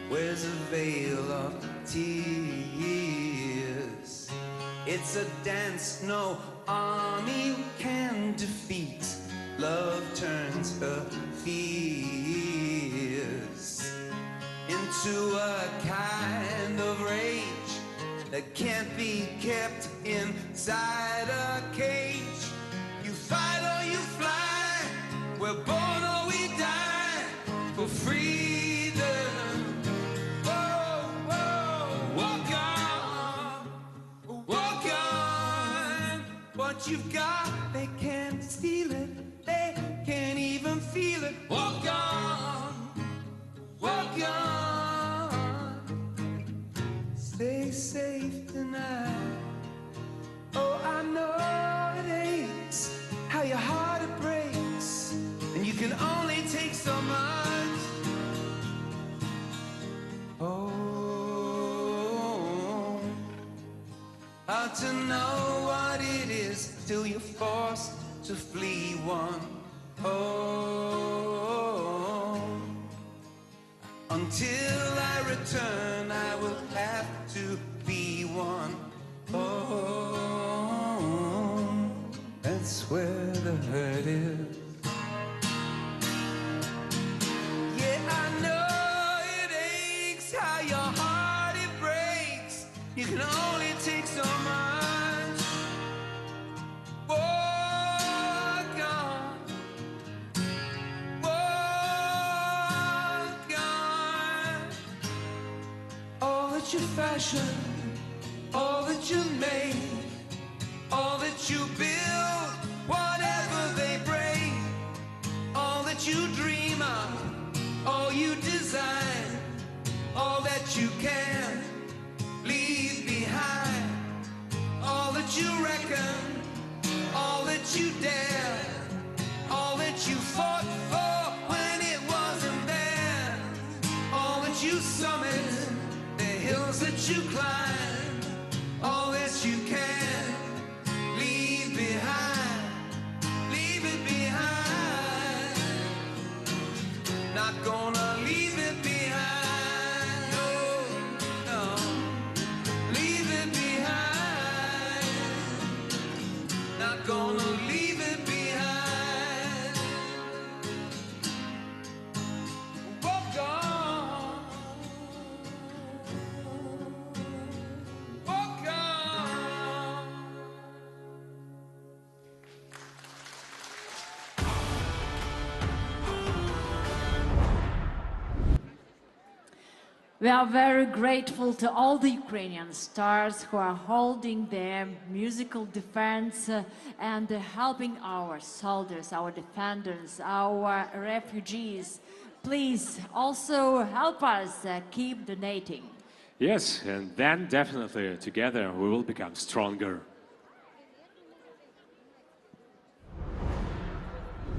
wears a veil of tears, It's a dance no army can defeat. Love turns her fears into a kind of rage that can't be kept inside a cage. You fight or you fly, we're born or we die for freedom. Whoa, whoa, walk on. What you've got, they can't steal it. They can't even feel it. Walk on, walk on. Stay safe tonight. Oh, I know it aches, how your heart it breaks, and you can only take so much. Oh, hard to know what it is till you're forced to flee one. Oh, until I return, I will have to be one. Oh, that's where the hurt is. Yeah, I know it aches, how your heart it breaks. You can only take so much. Walk on, walk on. All that you fashion, all that you made, all that you build, whatever they break, all that you dream of, all you design, all that you can leave behind, all that you reckon, all that you dare, all that you fought for when it wasn't there, all that you summit, the hills that you climb, all that you can leave behind, leave it behind. Not gonna leave it behind, no, no. Leave it behind. Not gonna leave it behind. Walk on. Walk on. We are very grateful to all the Ukrainian stars who are holding their musical defense and helping our soldiers, our defenders, our refugees. Please also help us keep donating. Yes, and then definitely together we will become stronger.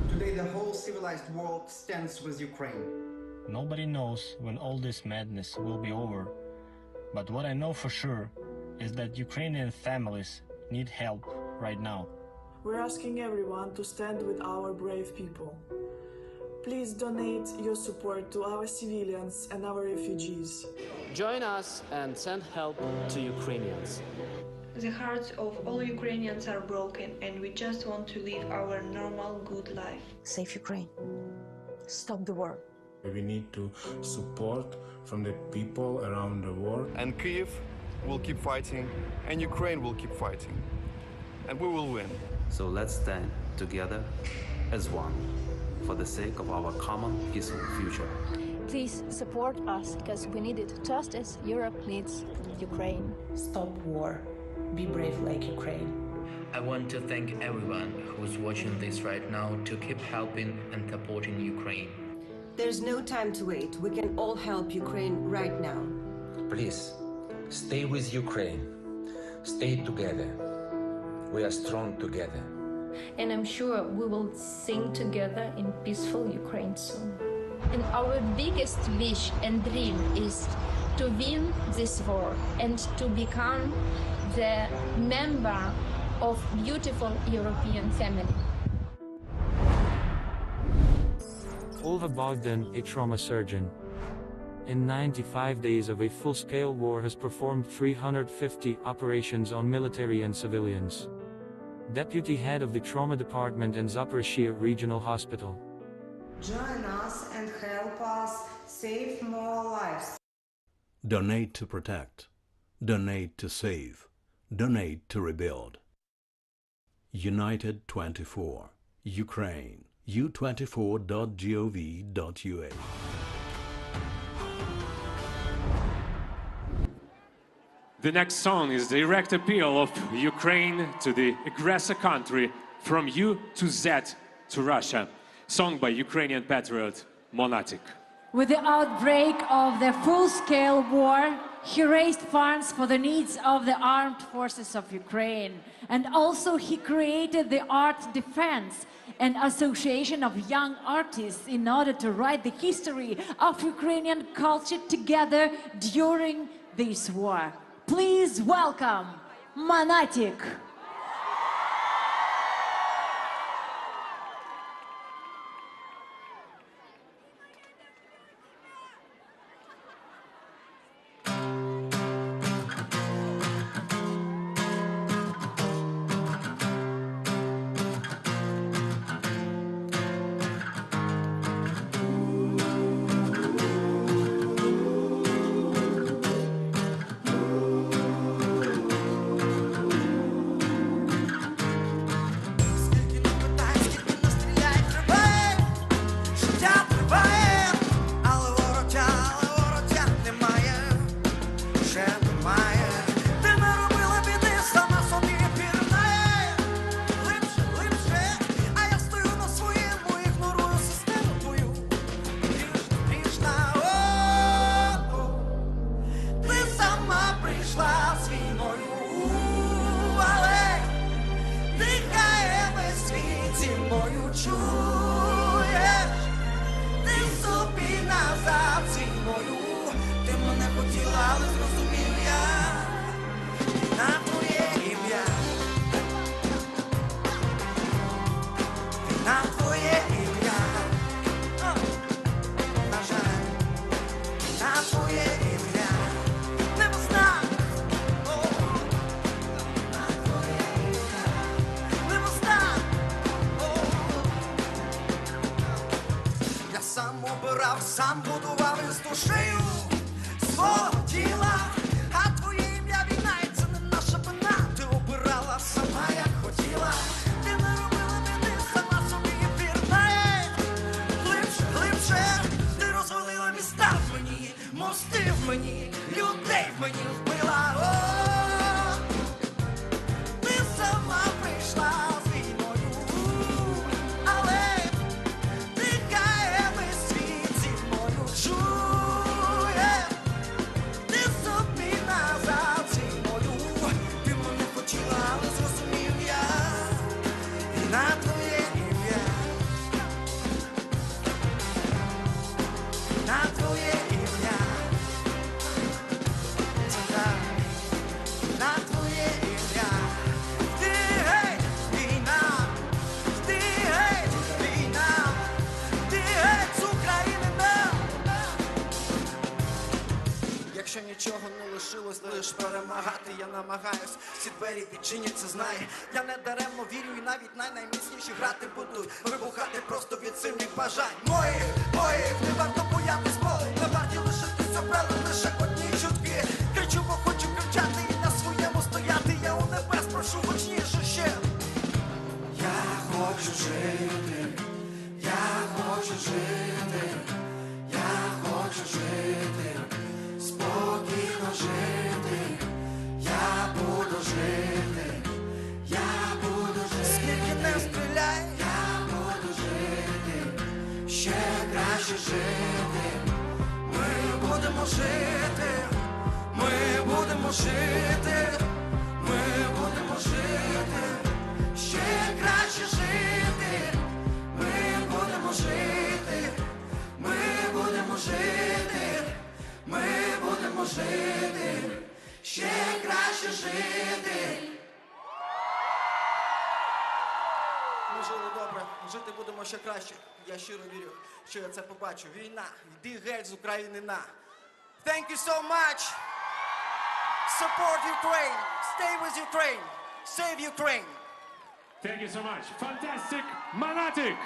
Today the whole civilized world stands with Ukraine. Nobody knows when all this madness will be over, but what I know for sure is that Ukrainian families need help right now. We're asking everyone to stand with our brave people. Please donate your support to our civilians and our refugees. Join us and send help to Ukrainians. The hearts of all Ukrainians are broken and we just want to live our normal, good life. Save Ukraine. Stop the war. We need to support from the people around the world. And Kyiv will keep fighting, and Ukraine will keep fighting. And we will win. So let's stand together as one for the sake of our common peaceful future. Please support us because we need it just as Europe needs Ukraine. Stop war. Be brave like Ukraine. I want to thank everyone who's watching this right now to keep helping and supporting Ukraine. There's no time to wait. We can all help Ukraine right now. Please, stay with Ukraine. Stay together. We are strong together. And I'm sure we will sing together in peaceful Ukraine soon. And our biggest wish and dream is to win this war and to become the member of beautiful European family. Ulva Bogdan, a trauma surgeon. in 95 days of a full-scale war has performed 350 operations on military and civilians. Deputy head of the trauma department in Zaporizhzhia Regional Hospital. Join us and help us save more lives. Donate to protect. Donate to save. Donate to rebuild. United 24. Ukraine. u24.gov.ua. The next song is the direct appeal of Ukraine to the aggressor country, From U to Z to Russia, sung by Ukrainian patriot Monatik. With the outbreak of the full-scale war, he raised funds for the needs of the armed forces of Ukraine. And also he created the Art Defense, an association of young artists in order to write the history of Ukrainian culture together during this war. Please welcome Monatik. Сам будував із душею свого тіла, а твоє ім'я війна, і це не наша вина. Ти обирала сама, як хотіла. Ти не робила біди, сама собі вірна. Глибше, глибше, ти розвалила міста в мені, мости в мені, людей в мені вбила. О, ти сама прийшла з війною, але дихає весь світ зі мною чує. Ти собі назад зі мною. Ти мене хотіла, але зрозумів я. І на твоє ім'я. На твоє ім'я. Це так. На твоє ім'я. Ти геть, війна. Ти геть, війна. Ти геть з України нам. Якщо нічого не лишилось, лиш перемагати я намагаюсь. Всі двері відчиняться, знай. Я не даремно вірю і навіть найміцніші грати будуть вибухати просто від сильних бажань. Моїх не варто боятись, бо не варті лишитися правил лише одні чутки. Кричу, бо хочу кричати і на своєму стояти. Я у небес прошу гучніше ще. Я хочу жити, я хочу жити, я хочу жити, спокійно жити, я буду жити, я буду жити. Скільки не стріляй, я буду жити, ще краще жити. Ми будемо жити, ми будемо жити, ми будемо жити, ще краще жити. Ми будемо жити, ми будемо жити, ми будемо жити, ще краще жити. Ми жили добре, жити будемо ще краще. Я щиро вірю, що я це побачу. Війна, йди геть з України на. Thank you so much. Support Ukraine. Stay with Ukraine. Save Ukraine. Thank you so much. Fantastic, Monatik.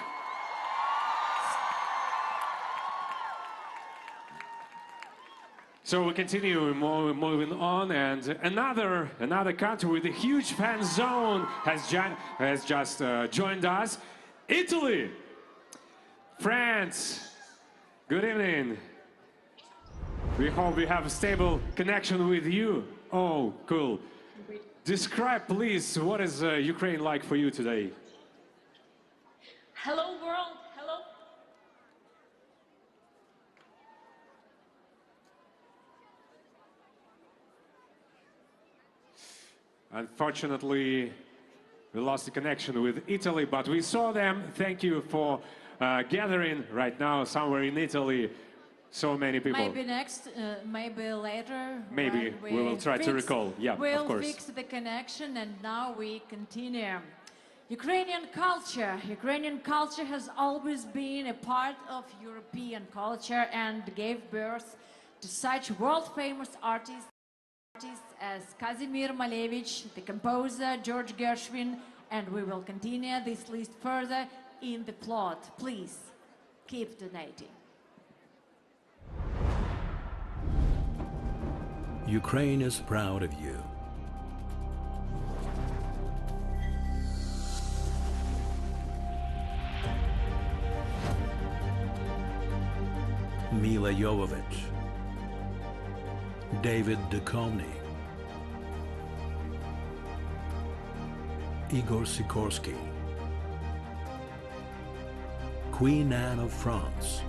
So we continue moving on, and another country with a huge fan zone has just joined us. Italy, France. Good evening. We hope we have a stable connection with you. Oh, cool. Describe, please, what is Ukraine like for you today? Hello, world. Hello. Unfortunately, we lost the connection with Italy, but we saw them. Thank you for gathering right now somewhere in Italy. So many people. Maybe next, maybe later. Maybe we will try to recall. Yeah, of course. We'll fix the connection, and now we continue. Ukrainian culture has always been a part of European culture and gave birth to such world-famous artists as Kazimir Malevich, the composer George Gershwin, and we will continue this list further in the plot. Please keep donating. Ukraine is proud of you. Mila Jovovich, David Duchovny, Igor Sikorsky, Queen Anne of France,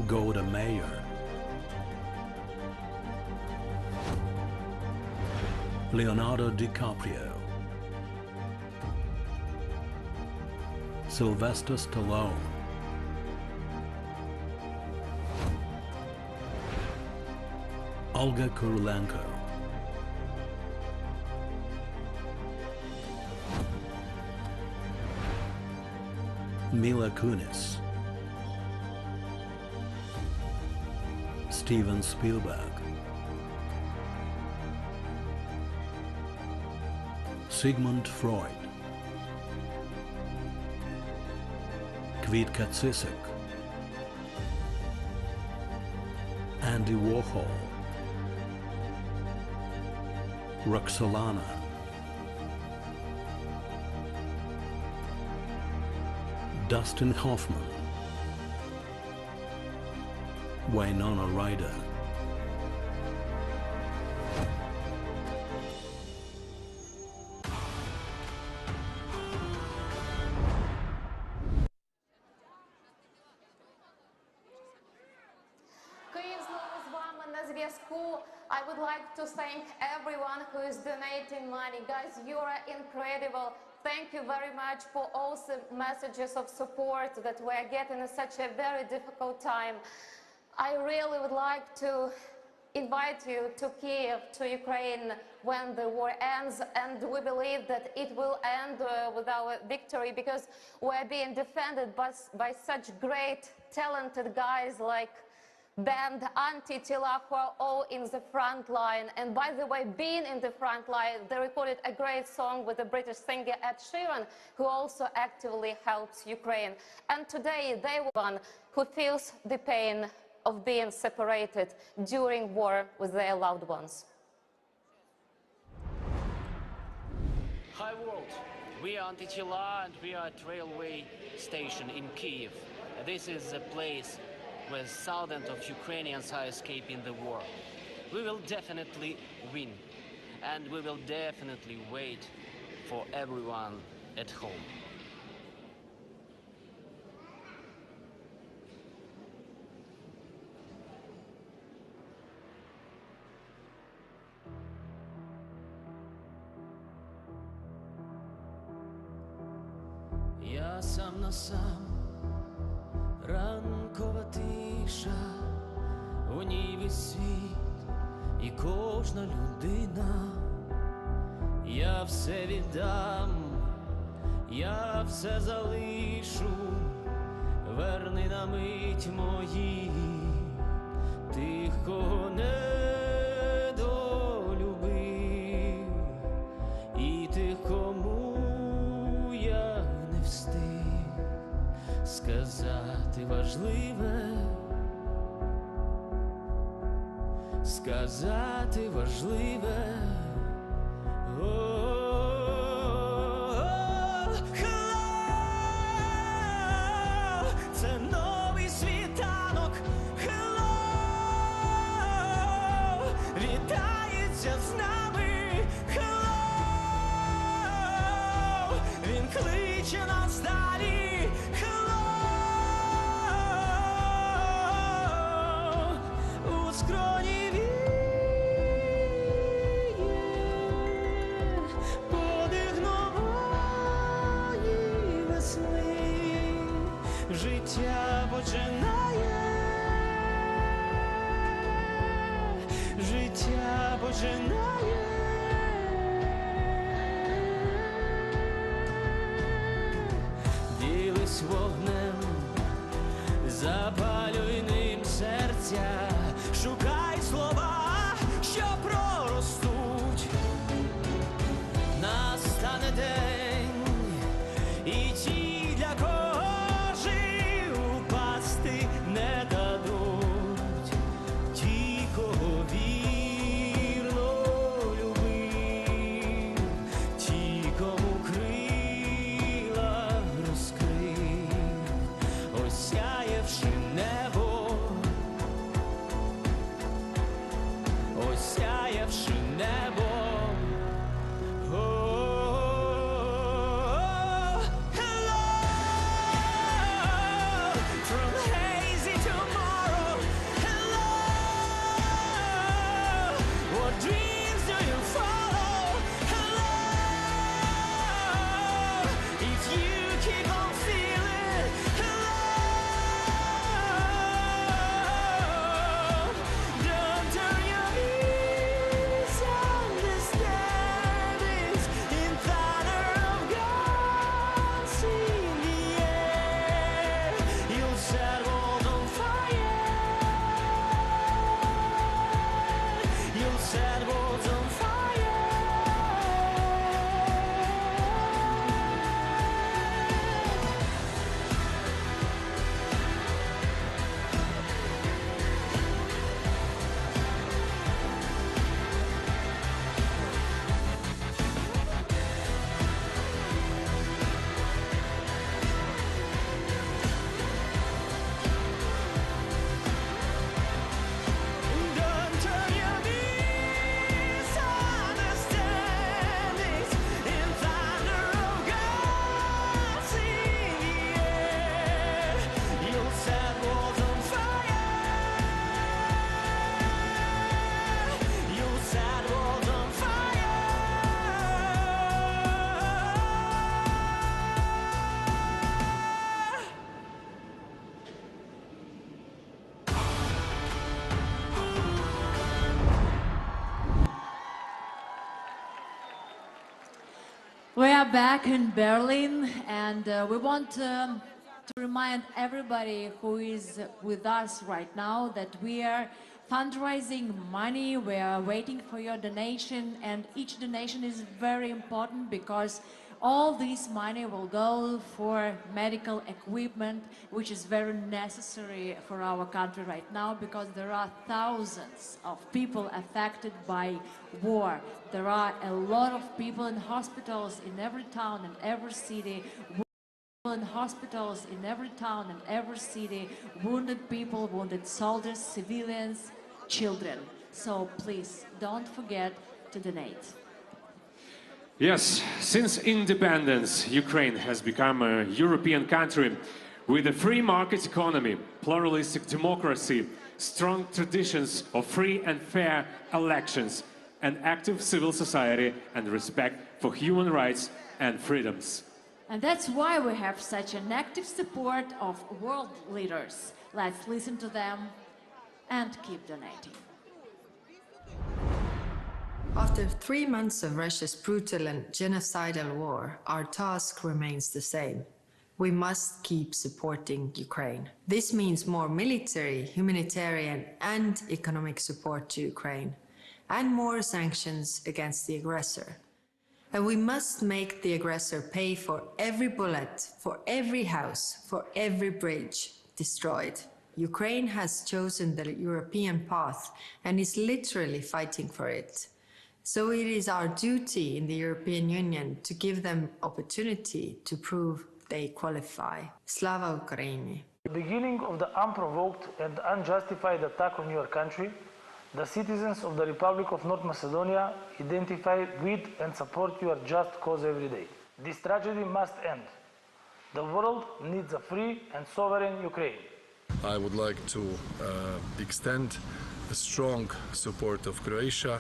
Golda Meir, Leonardo DiCaprio, Sylvester Stallone, Olga Kurylenko, Mila Kunis, Steven Spielberg, Sigmund Freud, Kvitka Tsisek, Andy Warhol, Roxolana, Dustin Hoffman, Winona Ryder, I would like to thank everyone who is donating money. Guys, you are incredible. Thank you very much for all the messages of support that we are getting in such a very difficult time. I really would like to invite you to Kiev, to Ukraine, when the war ends, and we believe that it will end with our victory, because we're being defended by such great, talented guys like band Anti-Tila, who are all in the front line. And by the way, being in the front line, they recorded a great song with the British singer Ed Sheeran, who also actively helps Ukraine. And today they were one who feels the pain of being separated during war with their loved ones. Hi world, we are Anti-Tila and we are at railway station in Kiev. This is a place where thousands of Ukrainians are escaping the war. We will definitely win, and we will definitely wait for everyone at home. Я сам на сам, ранкова тиша, у ній весь світ і кожна людина. Я все віддам, я все залишу, верни на мить мої тих, кого недолюбив, і тих, кому я не встиг сказати важливе, сказати важливе. Це новий світанок, Hello, вітається з нами, Hello, він кличе нас далі, Hello, у скроні віє подих нової весни. Життя починає, життя починає. Ділись вогнем, запалюй ним серця, шукай слова, що проростуть. Настане день, і ті, для кого упасти не дадуть, ті, кого вірно любив, ті, кому крила розкрив, осяявши небо, осяявши небо. We are back in Berlin, and we want to remind everybody who is with us right now that we are fundraising money. We are waiting for your donation, and each donation is very important because all this money will go for medical equipment, which is very necessary for our country right now because there are thousands of people affected by war. There are a lot of people in hospitals in every town and every city. In hospitals in every town and every city, wounded people, wounded soldiers, civilians, children. So please don't forget to donate. Yes, since independence, Ukraine has become a European country with a free market economy, pluralistic democracy, strong traditions of free and fair elections, an active civil society and respect for human rights and freedoms. And that's why we have such an active support of world leaders. Let's listen to them and keep donating. After 3 months of Russia's brutal and genocidal war, our task remains the same: We must keep supporting Ukraine. This means more military, humanitarian, and economic support to Ukraine, and more sanctions against the aggressor. And we must make the aggressor pay for every bullet, for every house, for every bridge destroyed. Ukraine has chosen the European path and is literally fighting for it. So it is our duty in the European Union to give them opportunity to prove they qualify. Slava Ukraini. At the beginning of the unprovoked and unjustified attack on your country, the citizens of the Republic of North Macedonia identify with and support your just cause every day. This tragedy must end. The world needs a free and sovereign Ukraine. I would like to extend a strong support of Croatia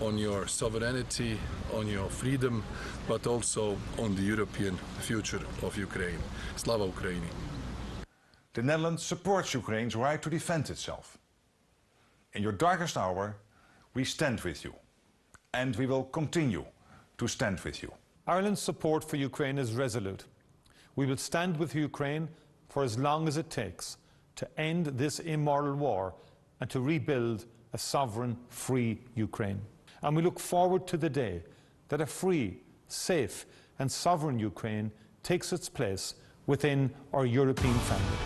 on your sovereignty, on your freedom, but also on the European future of Ukraine. Slava Ukraini. The Netherlands supports Ukraine's right to defend itself. In your darkest hour, we stand with you, and we will continue to stand with you. Ireland's support for Ukraine is resolute. We will stand with Ukraine for as long as it takes to end this immoral war and to rebuild a sovereign, free Ukraine. And we look forward to the day that a free, safe and sovereign Ukraine takes its place within our European family.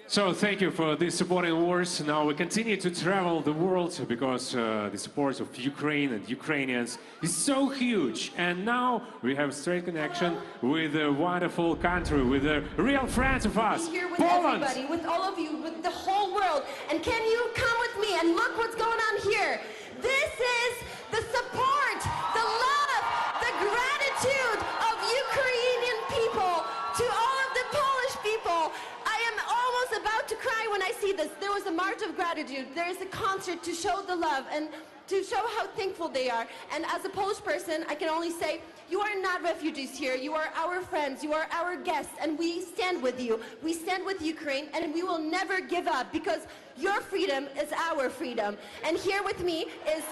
So thank you for these supporting words. Now we continue to travel the world because the support of Ukraine and Ukrainians is so huge. And now we have straight connection with a wonderful country, with the real friends of us, here with Poland. everybody, with all of you, with the whole world. And can you come with me and look what's going on here? This is the support, the love, the gratitude of Ukrainian people to all of the Polish people. I am almost about to cry when I see this. There was a march of gratitude. There is a concert to show the love and to show how thankful they are. And as a Polish person, I can only say, you are not refugees here. You are our friends. You are our guests. And we stand with you. We stand with Ukraine, and we will never give up because your freedom is our freedom. And here with me is...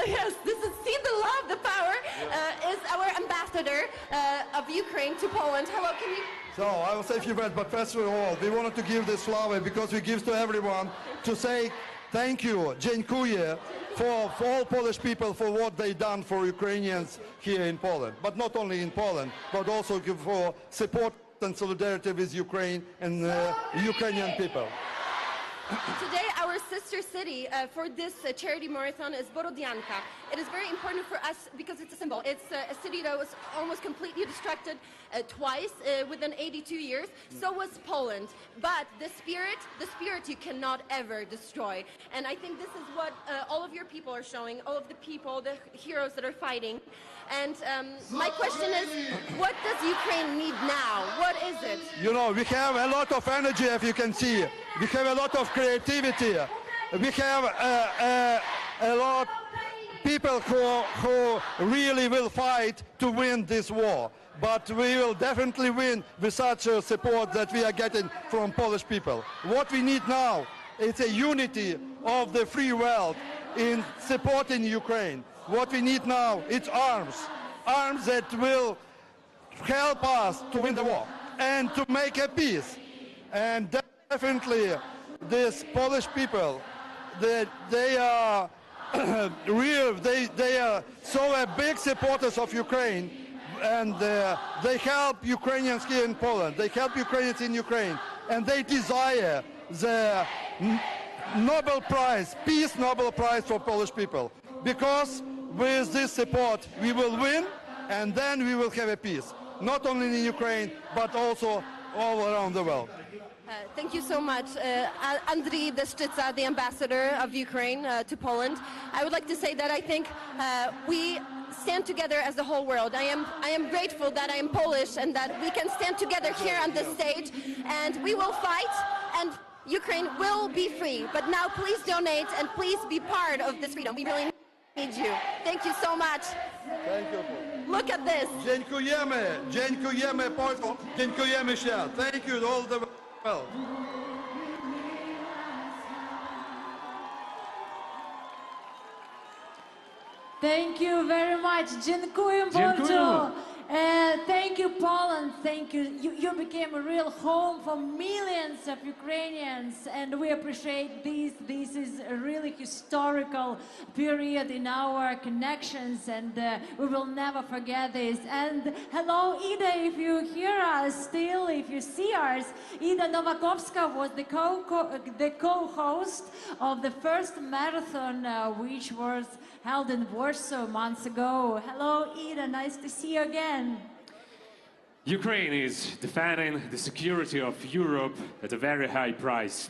yes, this is, see the love, the power, is our ambassador of Ukraine to Poland. Hello, can you... So I will say a few words, but first of all, we wanted to give this flower because we give to everyone to say thank you, dziękuję, for all Polish people for what they done for Ukrainians here in Poland. But not only in Poland, but also for support and solidarity with Ukraine and Ukrainian people. Today, our sister city for this charity marathon is Borodianka. It is very important for us because it's a symbol. It's a city that was almost completely destructed twice within 82 years. So was Poland. But the spirit you cannot ever destroy. And I think this is what all of your people are showing, all of the people, the heroes that are fighting. And my question is, what does Ukraine need now? What is it? You know, we have a lot of energy, if you can see. We have a lot of creativity. We have a lot of people who really will fight to win this war. But we will definitely win with such support that we are getting from Polish people. What we need now is a unity of the free world in supporting Ukraine. What we need now is arms that will help us to win the war and to make a peace. And definitely, these Polish people, they are real. They are so big supporters of Ukraine, and they help Ukrainians here in Poland. They help Ukrainians in Ukraine, and they desire the Nobel Prize, Peace Nobel Prize for Polish people, because with this support we will win, and then we will have a peace, not only in Ukraine, but also all around the world. Thank you so much, Andriy Deszczyca, the ambassador of Ukraine to Poland. I would like to say that I think we stand together as the whole world. I am grateful that I am Polish and that we can stand together here on this stage, and we will fight, and Ukraine will be free. But now please donate and please be part of this freedom. We really need you. Thank you so much. Thank you. Look at this. Dziękujemy, dziękujemy Polsce, dziękujemy świat. Thank you all the world. Thank you very much. Dziękuję bardzo. Thank you, Poland. Thank you. You became a real home for millions of Ukrainians, and we appreciate this. This is a really historical period in our connections, and we will never forget this. And hello, Ida, if you hear us still, if you see us, Ida Novakovska was the co-host of the first marathon, which was held in Warsaw months ago. Hello, Ida. Nice to see you again. Ukraine is defending the security of Europe at a very high price.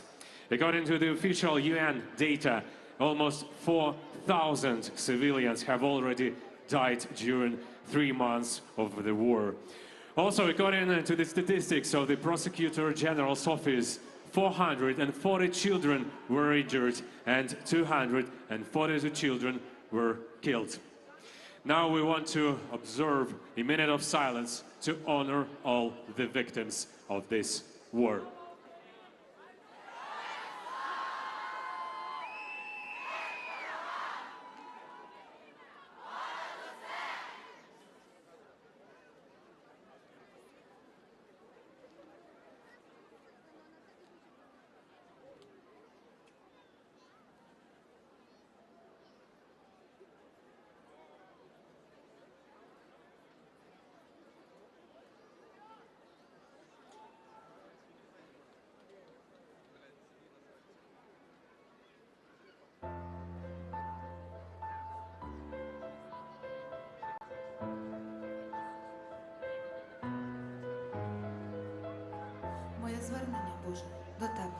According to the official UN data, almost 4,000 civilians have already died during 3 months of the war. Also, according to the statistics of the Prosecutor General's office, 440 children were injured and 242 children were killed. Now we want to observe a minute of silence to honor all the victims of this war. Моє звернення, Боже, до Тебе.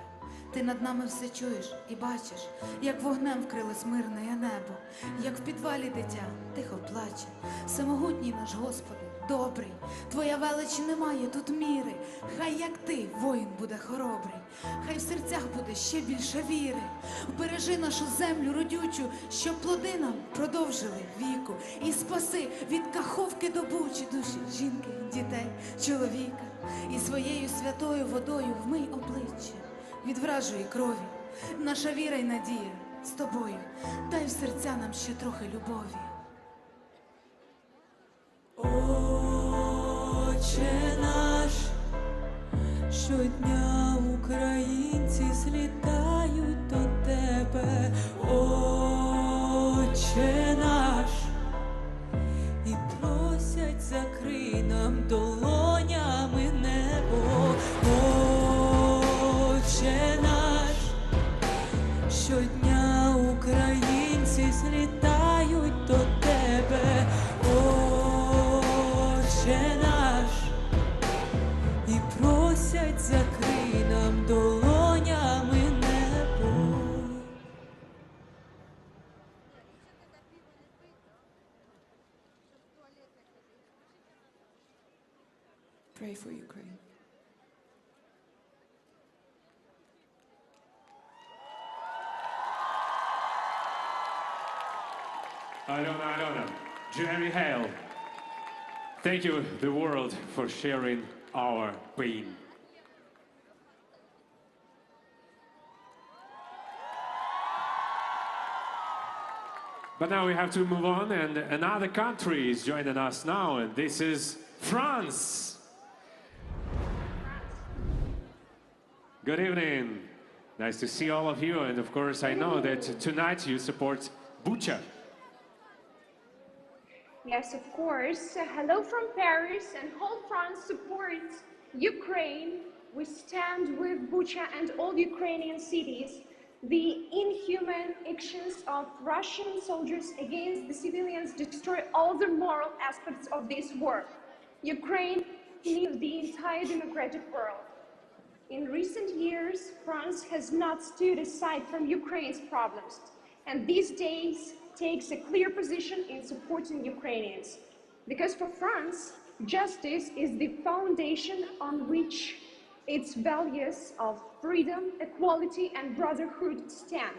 Ти над нами все чуєш і бачиш, як вогнем вкрилось мирне небо, як в підвалі дитя тихо плаче. Всемогутній наш Господи, добрий, Твоя велич немає тут міри. Хай як Ти, воїн, буде хоробрий, хай в серцях буде ще більше віри. Вбережи нашу землю родючу, щоб плоди нам продовжили віку. І спаси від каховки до бучі душі жінки, дітей, чоловіка. І своєю святою водою вмий обличчя від вражої крові. Наша віра й надія з Тобою, дай в серця нам ще трохи любові. Отче наш, щодня українці злітають до Тебе. Отче наш, і просять, закрий нам долонями небо. Отче наш, щодня українці злітають до Тебе. Отче наш, і просять, закрий нам долонями небо. Pray for Ukraine. Alona, Jeremy Heil. Thank you, the world, for sharing our pain. But now we have to move on, and another country is joining us now, and this is France. Good evening. Nice to see all of you, and of course I know that tonight you support Bucha. Yes, of course. Hello from Paris, and whole France supports Ukraine. We stand with Bucha and all Ukrainian cities. The inhuman actions of Russian soldiers against the civilians destroy all the moral aspects of this war. Ukraine needs the entire democratic world. In recent years, France has not stood aside from Ukraine's problems, and these days takes a clear position in supporting Ukrainians. Because for France, justice is the foundation on which its values of freedom, equality, and brotherhood stand.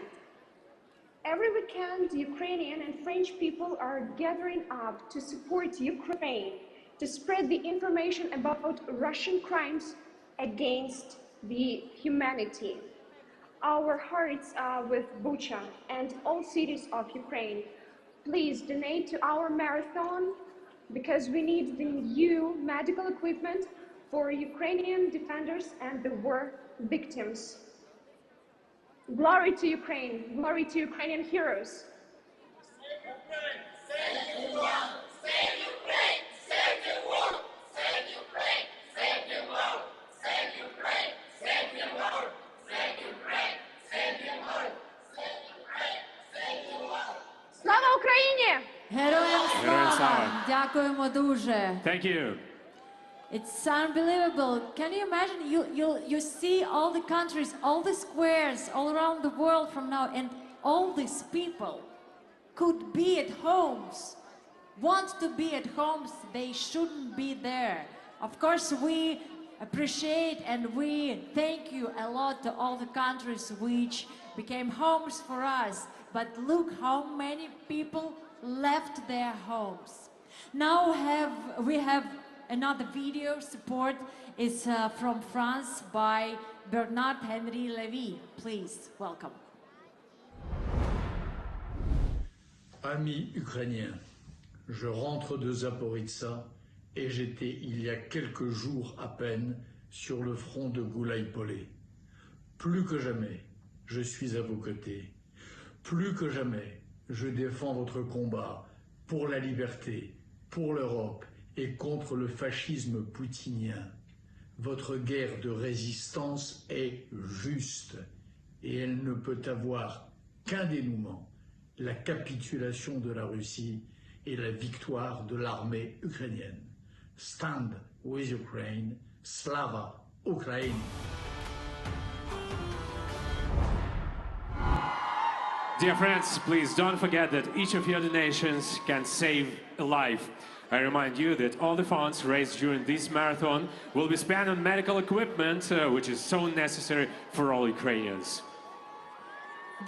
Every weekend, Ukrainian and French people are gathering up to support Ukraine, to spread the information about Russian crimes against the humanity. Our hearts are with Bucha and all cities of Ukraine. please donate to our marathon because we need the new medical equipment for Ukrainian defenders and the war victims. Glory to Ukraine, glory to Ukrainian heroes. Слава Україні! Героям Героям слава! слава! Дякуємо дуже. Thank you. It's unbelievable. Can you imagine? You see all the countries, all the squares all around the world from now, and all these people could be at homes, want to be at homes. They shouldn't be there. Of course, we appreciate and we thank you a lot to all the countries which became homes for us. But look how many people left their homes. Now we have another video support is from France by Bernard Henry Lévy. Please, welcome. Amis ukrainiens, je rentre de Zaporizhzhia et j'étais il y a quelques jours à peine sur le front de Goulaï-Polé. Plus que jamais, je suis à vos côtés. Plus que jamais, je défends votre combat pour la liberté, pour l'Europe et contre le fascisme poutinien. Votre guerre de résistance est juste et elle ne peut avoir qu'un dénouement, la capitulation de la Russie et la victoire de l'armée ukrainienne. Stand with Ukraine, Slava Ukraini! Dear friends, please don't forget that each of your donations can save a life. I remind you that all the funds raised during this marathon will be spent on medical equipment, which is so necessary for all Ukrainians.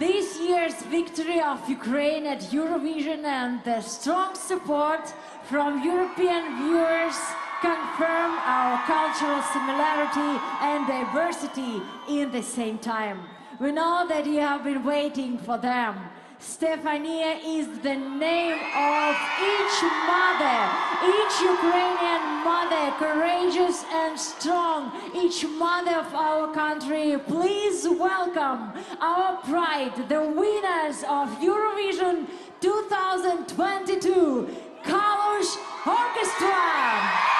This year's victory of Ukraine at Eurovision and the strong support from European viewers confirm our cultural similarity and diversity in the same time. We know that you have been waiting for them. Stefania is the name of each mother, each Ukrainian mother, courageous and strong, each mother of our country. Please welcome our pride, the winners of Eurovision 2022, Kalush Orchestra.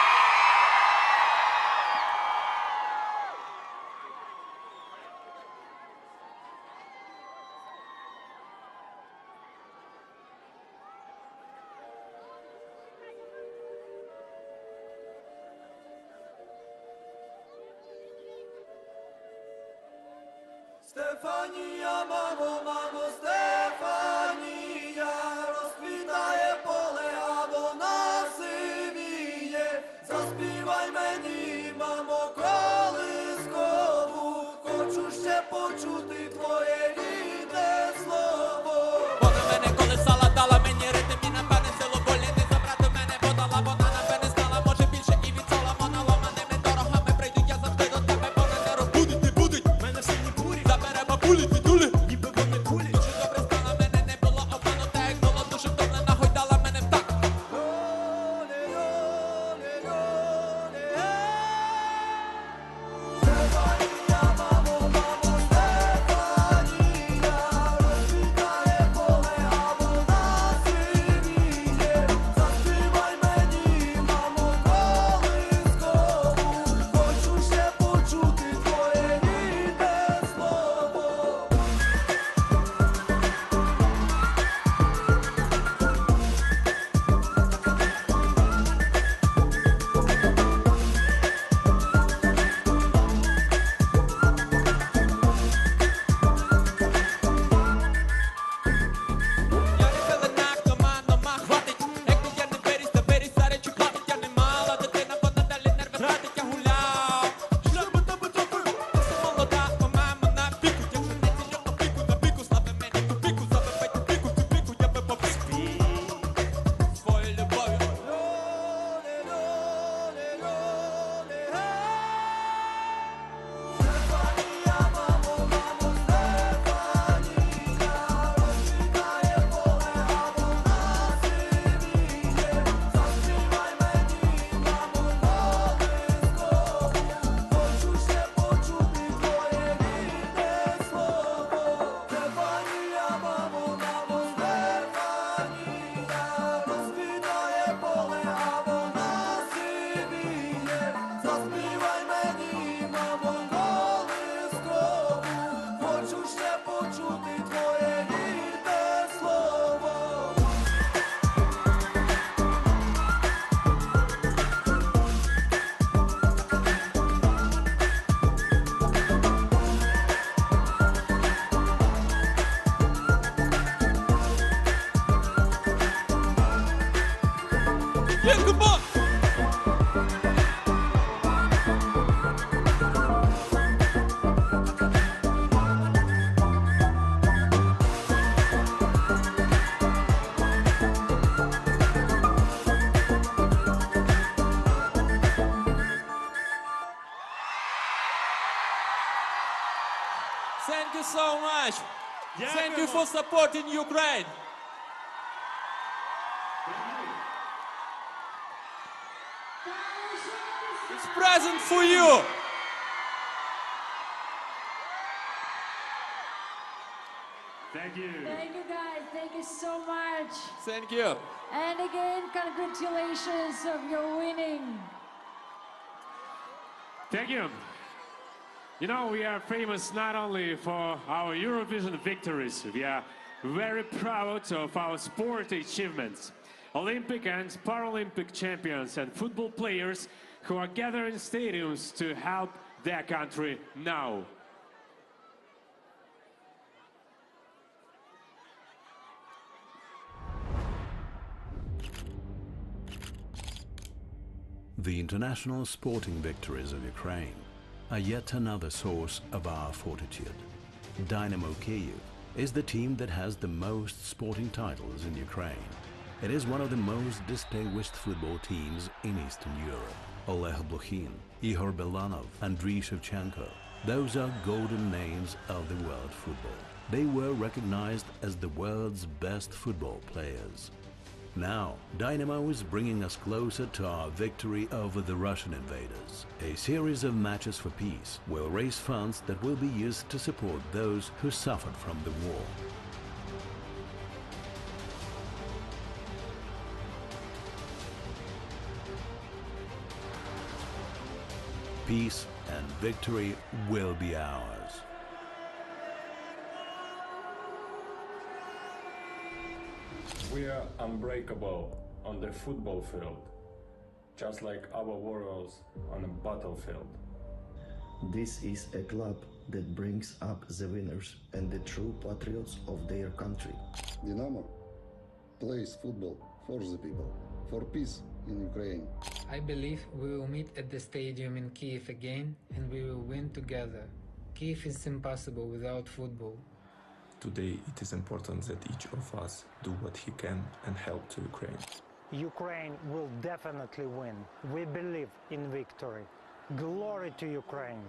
Стефанія, мамо, мамо, Стефанія, розквітає поле, а вона сивіє. Заспівай мені, мамо, колискову, хочу ще почути твоє рідне слово. Вона мене колесала, дала мені ритм і напевне силу волі не забрати мене подала. Вона напевне стала, може більше і від сола. Вона ломаними дорогами прийдуть, я завжди до тебе, Боже, не розбудить, не будуть. Мене в сині бурі, забере бабулі, тітулі, ніби вони кулі. Дуже добре стала, мене не було обману, так як було дуже втомлена, гойдала мене в так. Стефанія, мамо, мамо, Стефанія. Yeah, come on! Thank you so much. Thank you for supporting Ukraine. It's present for you. Thank you. Thank you guys, thank you so much. Thank you. And again, congratulations of your winning. Thank you. You know, we are famous not only for our Eurovision victories, we are very proud of our sport achievements. Olympic and Paralympic champions and football players who are gathering stadiums to help their country now. The international sporting victories of Ukraine are yet another source of our fortitude. Dynamo Kyiv is the team that has the most sporting titles in Ukraine. It is one of the most distinguished football teams in Eastern Europe. Oleg Blokhin, Ihor Belanov, Andriy Shevchenko. Those are golden names of the world football. They were recognized as the world's best football players. Now, Dynamo is bringing us closer to our victory over the Russian invaders. A series of matches for peace will raise funds that will be used to support those who suffered from the war. Peace and victory will be ours. We are unbreakable on the football field, just like our warriors on a battlefield. This is a club that brings up the winners and the true patriots of their country. Dynamo plays football for the people, for peace in Ukraine. I believe we will meet at the stadium in Kyiv again and we will win together. Kyiv is impossible without football. Today it is important that each of us do what he can and help to Ukraine. Ukraine will definitely win. We believe in victory. Glory to Ukraine.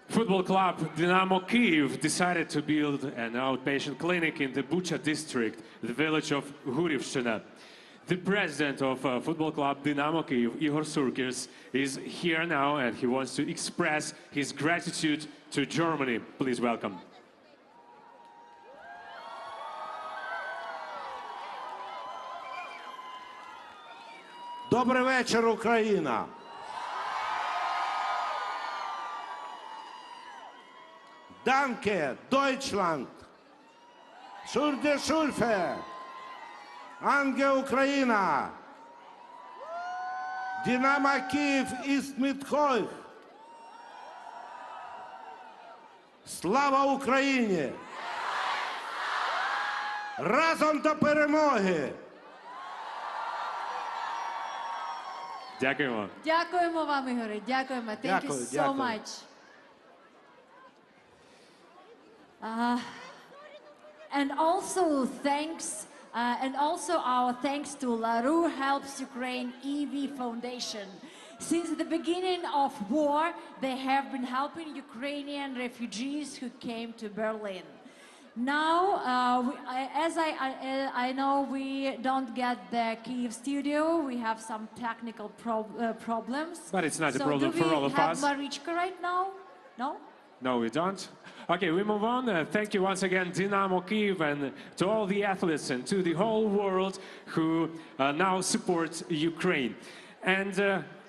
Football club Dynamo Kyiv decided to build an outpatient clinic in the Bucha district, the village of Hurivshchina. The president of football club Dynamo Kyiv, Igor Surkis, is here now and he wants to express his gratitude to Germany. Please welcome. Добрий вечір, Україна! Danke, Deutschland! Schulde Schulfe! Ange Ukraina! Dynamo Kyiv ist mit euch! Слава Україні! Разом до перемоги! Дякуємо. Дякуємо вам, Ігоре. Дякуємо. Thank you so much. And also our thanks to LaRue Helps Ukraine EV Foundation. Since the beginning of war, they have been helping Ukrainian refugees who came to Berlin. Now, as I know we don't get the Kyiv studio, we have some technical problems. But it's not a problem for all of us. Do we have Marichka right now? No? No, we don't. Okay, we move on. Thank you once again, Dynamo Kyiv, and to all the athletes and to the whole world who now support Ukraine. And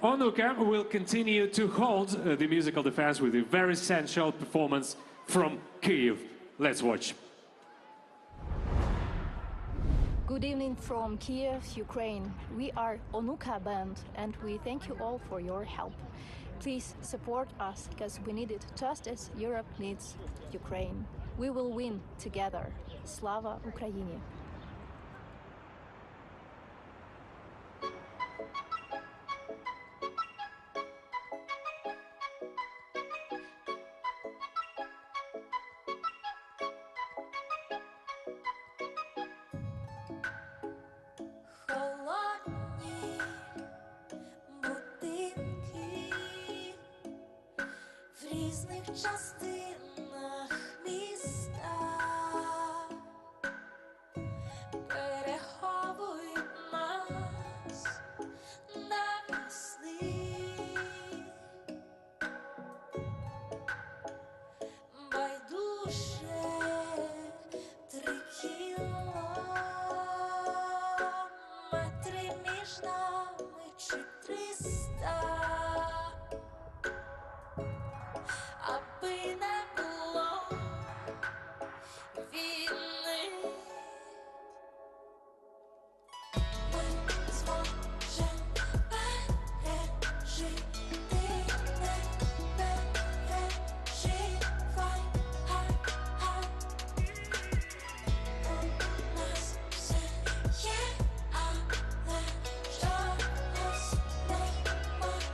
Onuka will continue to hold the musical defense with a very sensual performance from Kyiv. Let's watch. Good evening from Kyiv, Ukraine. We are Onuka Band, and we thank you all for your help. Please support us because we need it just as Europe needs Ukraine. We will win together. Slava Ukraini! Холодні будинки в різних частинах міста переховують нас на весни. Байдуже 3 кілометри між нами чи 300, аби не було війни. Ми зможем пережити, не переживай, хай. У нас все є, але чогось немає.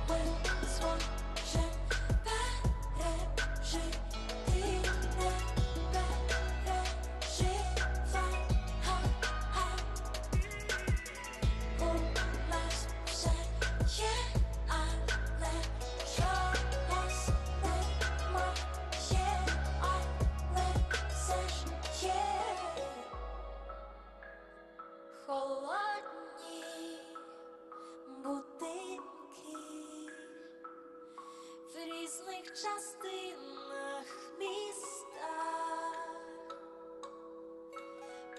Ми зможем пережити, не переживай, хай. У нас все є, але чогось немає, але все ж є. Холодні будинки в різних частинах міста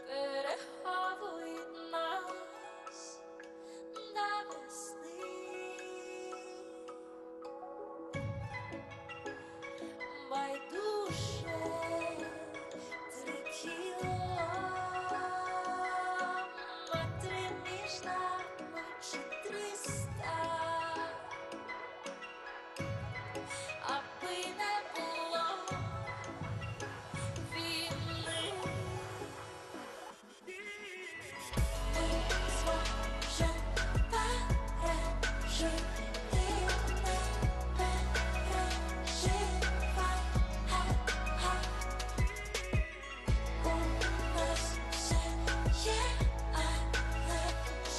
переховують нас на весни. Байдуже 3 кілометри між нами чи 300, аби не було війни. Ми зможем пережити, не переживай, хай. У нас все є, але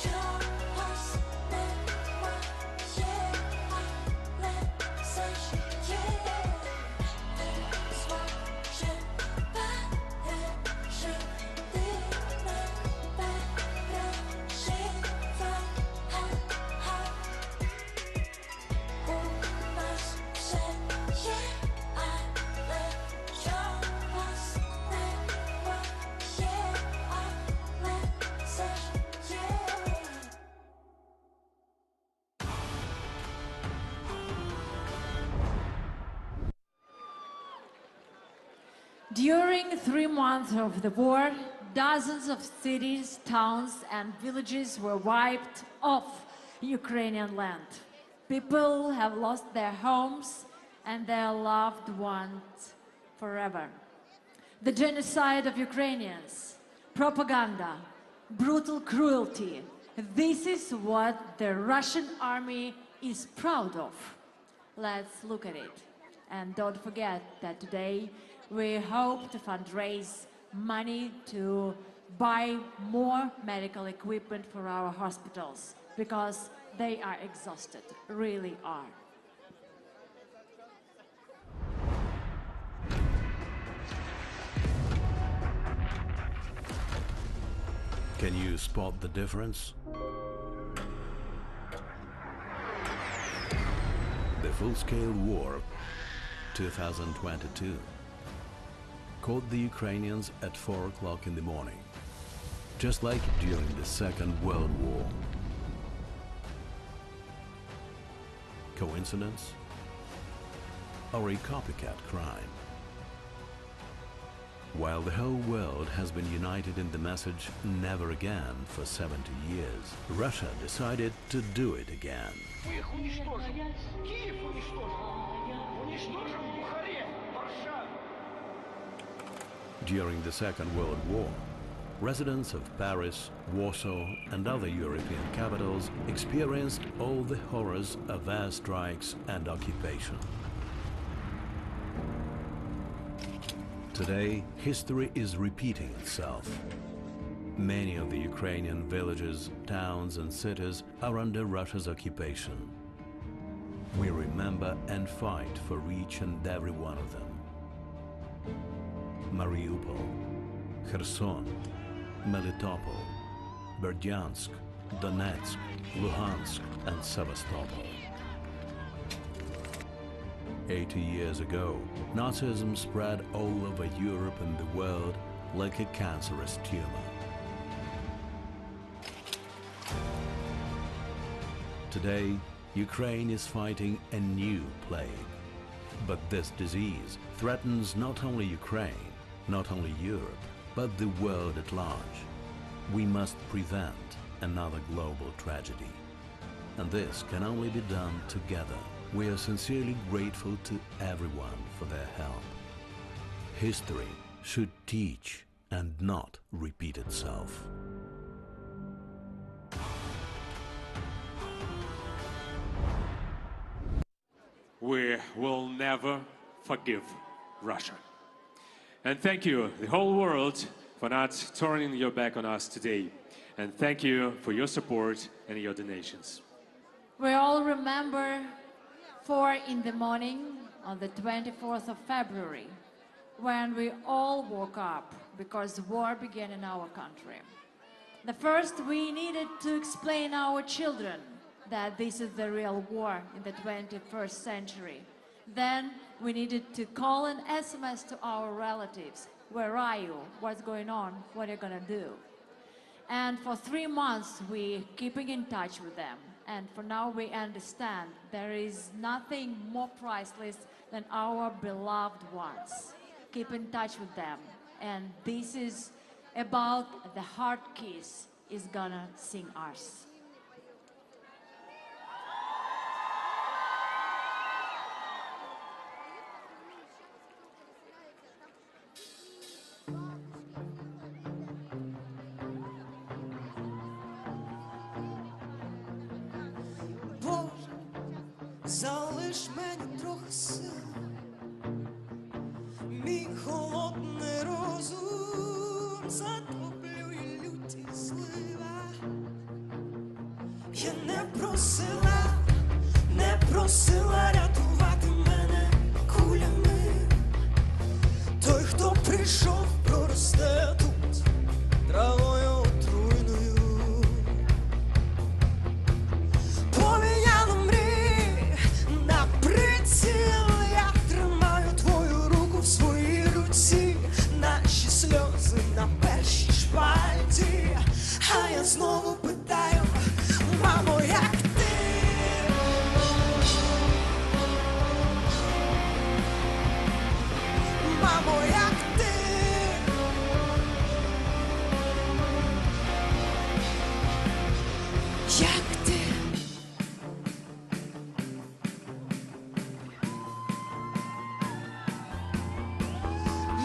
чогось немає, але все ж є. Ми зможем пережити, не переживай, хай. У нас все є, але чогось немає, але все ж є. During 3 months of the war, dozens of cities, towns, and villages were wiped off Ukrainian land. People have lost their homes and their loved ones forever. The genocide of Ukrainians, propaganda, brutal cruelty, this is what the Russian army is proud of. Let's look at it. And don't forget that today we hope to fundraise money to buy more medical equipment for our hospitals because they are exhausted, really are. Can you spot the difference? The full-scale war 2022 caught the Ukrainians at 4 o'clock in the morning, just like during the Second World War. Coincidence? Or a copycat crime? While the whole world has been united in the message "never again" for 70 years, Russia decided to do it again. During the Second World War, residents of Paris, Warsaw, and other European capitals experienced all the horrors of airstrikes and occupation. Today, history is repeating itself. Many of the Ukrainian villages, towns, and cities are under Russia's occupation. We remember and fight for each and every one of them. Mariupol, Kherson, Melitopol, Berdyansk, Donetsk, Luhansk, and Sevastopol. 80 years ago, Nazism spread all over Europe and the world like a cancerous tumor. Today, Ukraine is fighting a new plague. But this disease threatens not only Ukraine, not only Europe, but the world at large. We must prevent another global tragedy. And this can only be done together. We are sincerely grateful to everyone for their help. History should teach and not repeat itself. We will never forgive Russia. And thank you, the whole world, for not turning your back on us today. And thank you for your support and your donations. We all remember 4 in the morning on the 24th of February, when we all woke up because the war began in our country. The first, we needed to explain our children that this is the real war in the 21st century. Then we needed to call and SMS to our relatives. Where are you? What's going on? What are you gonna do? And for 3 months, we keeping in touch with them. And for now, we understand there is nothing more priceless than our beloved ones. Keep in touch with them. And this is about the heart kiss is gonna sing us. Залиш мені трохи сил, мій холодний розум затоплює люті злива. Я не просила рятувати мене кулями. Той, хто прийшов, проросте тут травою отруйною. Поміняно мрій на приціл, я тримаю твою руку в своїй руці. Наші сльози на першій шпальті, а я знову питаю, мамо, як ти? Мамо, як ти? Як ти?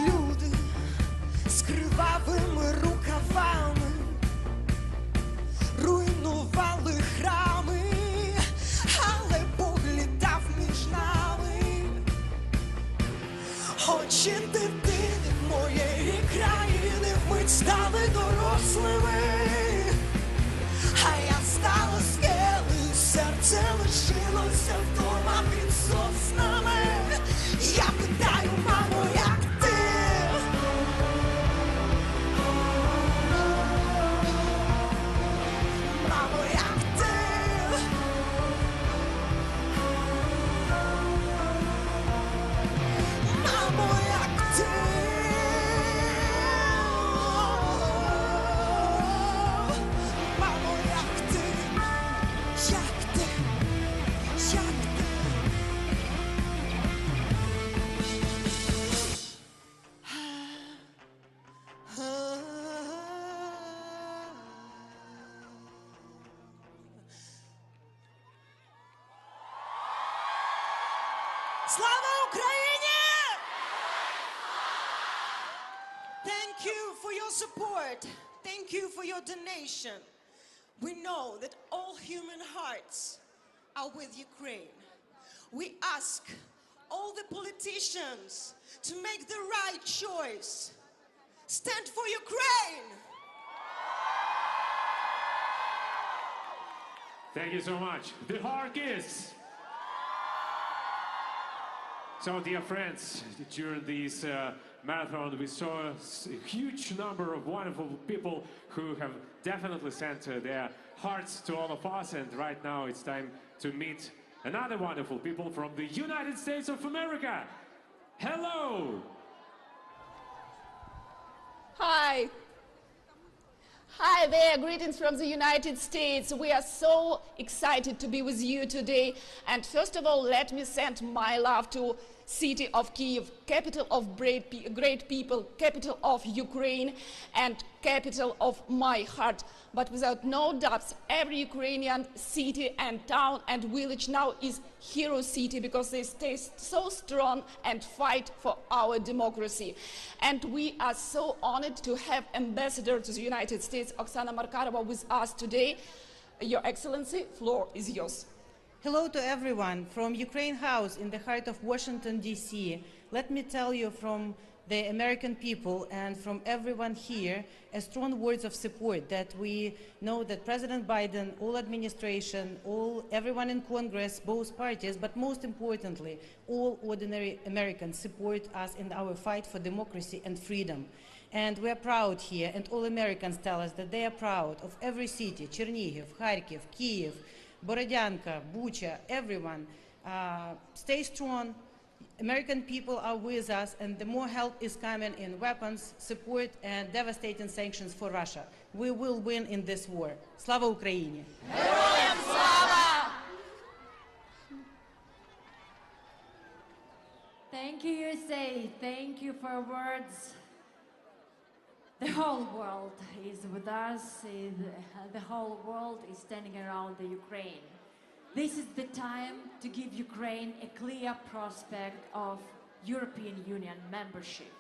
Люди з кривавими рукавами руйнували храми, але Бог літав між нами. Очі дитини моєї країни вмить стали дорослими, а я стала скелею, серце лишилося вдома під соснами. Я питаю, мамо, як ти? Мамо, як ти? Мамо, як ти? Мамо, як ти? Як ти? Як ти? Слава Україні! Thank you for your support. Thank you for your donation. We know that all human hearts are with Ukraine. We ask all the politicians to make the right choice. Stand for Ukraine! Thank you so much. The Orchestra. So, dear friends, during this marathon, we saw a huge number of wonderful people who have definitely sent their hearts to all of us. And right now, it's time to meet another wonderful people from the United States of America. Hello! Hi. Hi there, greetings from the United States. We are so excited to be with you today. And first of all, let me send my love to city of Kyiv, capital of great people, capital of Ukraine, and capital of my heart. But without no doubts, every Ukrainian city and town and village now is hero city because they stay so strong and fight for our democracy. And we are so honored to have Ambassador to the United States, Oksana Markarova, with us today. Your Excellency, floor is yours. Hello to everyone from Ukraine House in the heart of Washington, D.C. Let me tell you from the American people and from everyone here a strong words of support that we know that President Biden, all administration, everyone in Congress, both parties, but most importantly, all ordinary Americans support us in our fight for democracy and freedom. And we are proud here, and all Americans tell us that they are proud of every city, Chernihiv, Kharkiv, Kyiv, Borodyanka, Bucha, everyone. Stay strong. American people are with us, and the more help is coming in weapons, support, and devastating sanctions for Russia. We will win in this war. Slava Ukraini! Героям слава! Thank you, USA. Thank you for your words. The whole world is with us. The whole world is standing around the Ukraine. This is the time to give Ukraine a clear prospect of European Union membership.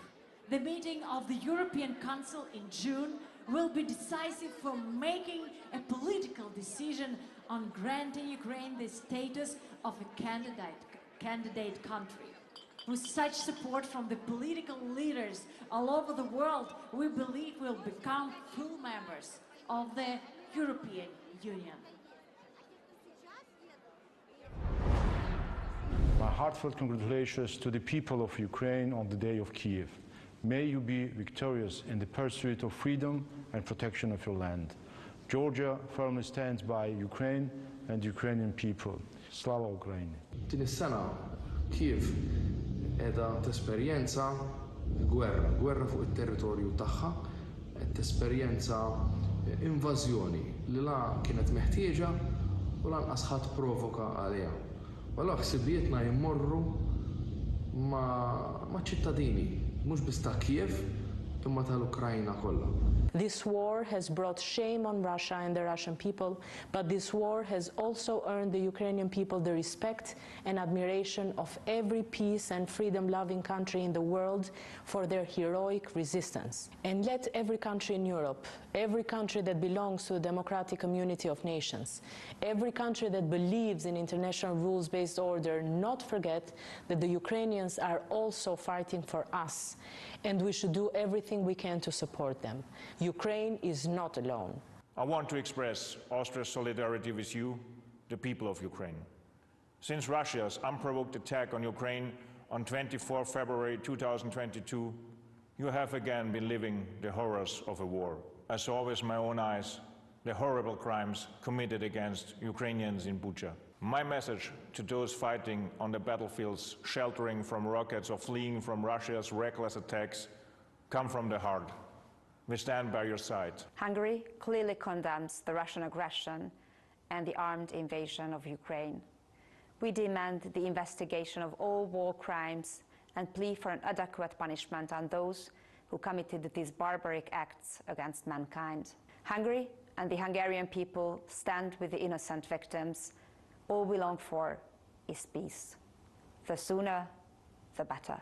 The meeting of the European Council in June will be decisive for making a political decision on granting Ukraine the status of a candidate country. With such support from the political leaders all over the world, we believe we'll become full members of the European Union. My heartfelt congratulations to the people of Ukraine on the day of Kyiv. May you be victorious in the pursuit of freedom and protection of your land. Georgia firmly stands by Ukraine and Ukrainian people. Slava Ukraini! Din is-sena Kyiv qiegħda tesperjenza gwerra fuq it-territorju tagħha, qed tesperjenza invażjoni li la kienet meħtieġa u lanqas ħadd provoka għaliha. Allura ħsibietna jmorru ma' ċittadini mhux biss ta' Kyiv imma tal-Ukrajna kollha. This war has brought shame on Russia and the Russian people, but this war has also earned the Ukrainian people the respect and admiration of every peace and freedom-loving country in the world for their heroic resistance. And let every country in Europe, every country that belongs to the democratic community of nations, every country that believes in international rules-based order not forget that the Ukrainians are also fighting for us, and we should do everything we can to support them. Ukraine is not alone. I want to express Austria's solidarity with you, the people of Ukraine. Since Russia's unprovoked attack on Ukraine on 24 February 2022, you have again been living the horrors of a war. I saw with my own eyes the horrible crimes committed against Ukrainians in Bucha. My message to those fighting on the battlefields, sheltering from rockets or fleeing from Russia's reckless attacks, come from the heart. We stand by your side. Hungary clearly condemns the Russian aggression and the armed invasion of Ukraine. We demand the investigation of all war crimes and plea for an adequate punishment on those who committed these barbaric acts against mankind. Hungary and the Hungarian people stand with the innocent victims. All we long for is peace. The sooner, the better.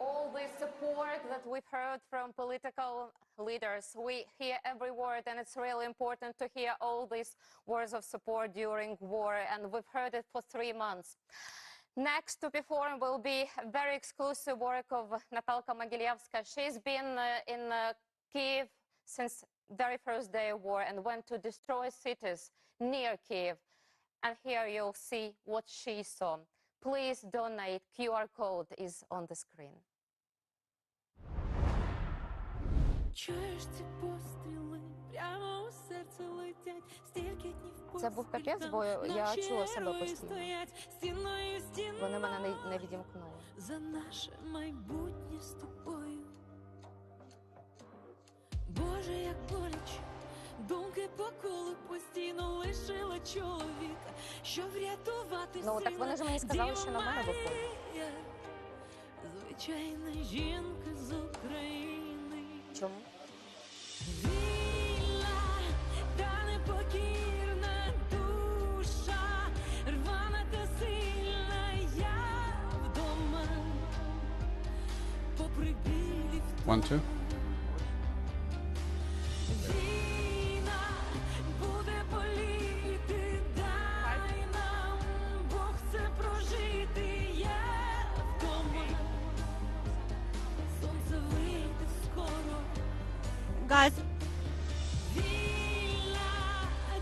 All the support that we've heard from political leaders, we hear every word, and it's really important to hear all these words of support during war, and we've heard it for 3 months. Next to perform will be a very exclusive work of Natalka Mogilevska. She's been in Kiev since very first day of war and went to destroy cities near Kiev. And here you'll see what she saw. Please donate. QR code is on the screen. Це був капець, бо я чула себе постійно. Вони мене не відімкнули. За наше майбутнє з тобою. Боже, як боляче, думки по колу постійно лишила чоловіка, що врятувати Ну, так вони ж мені сказали, що на мене виходить. Звичайна жінка з України. Чому? Вільна та непокірна душа, рвана та сильна я вдома, попри білі втоми. 1, 2. Війна буде боліти, дай нам Бог це прожити, я вдома, сонце вийде скоро. Guys, Вільна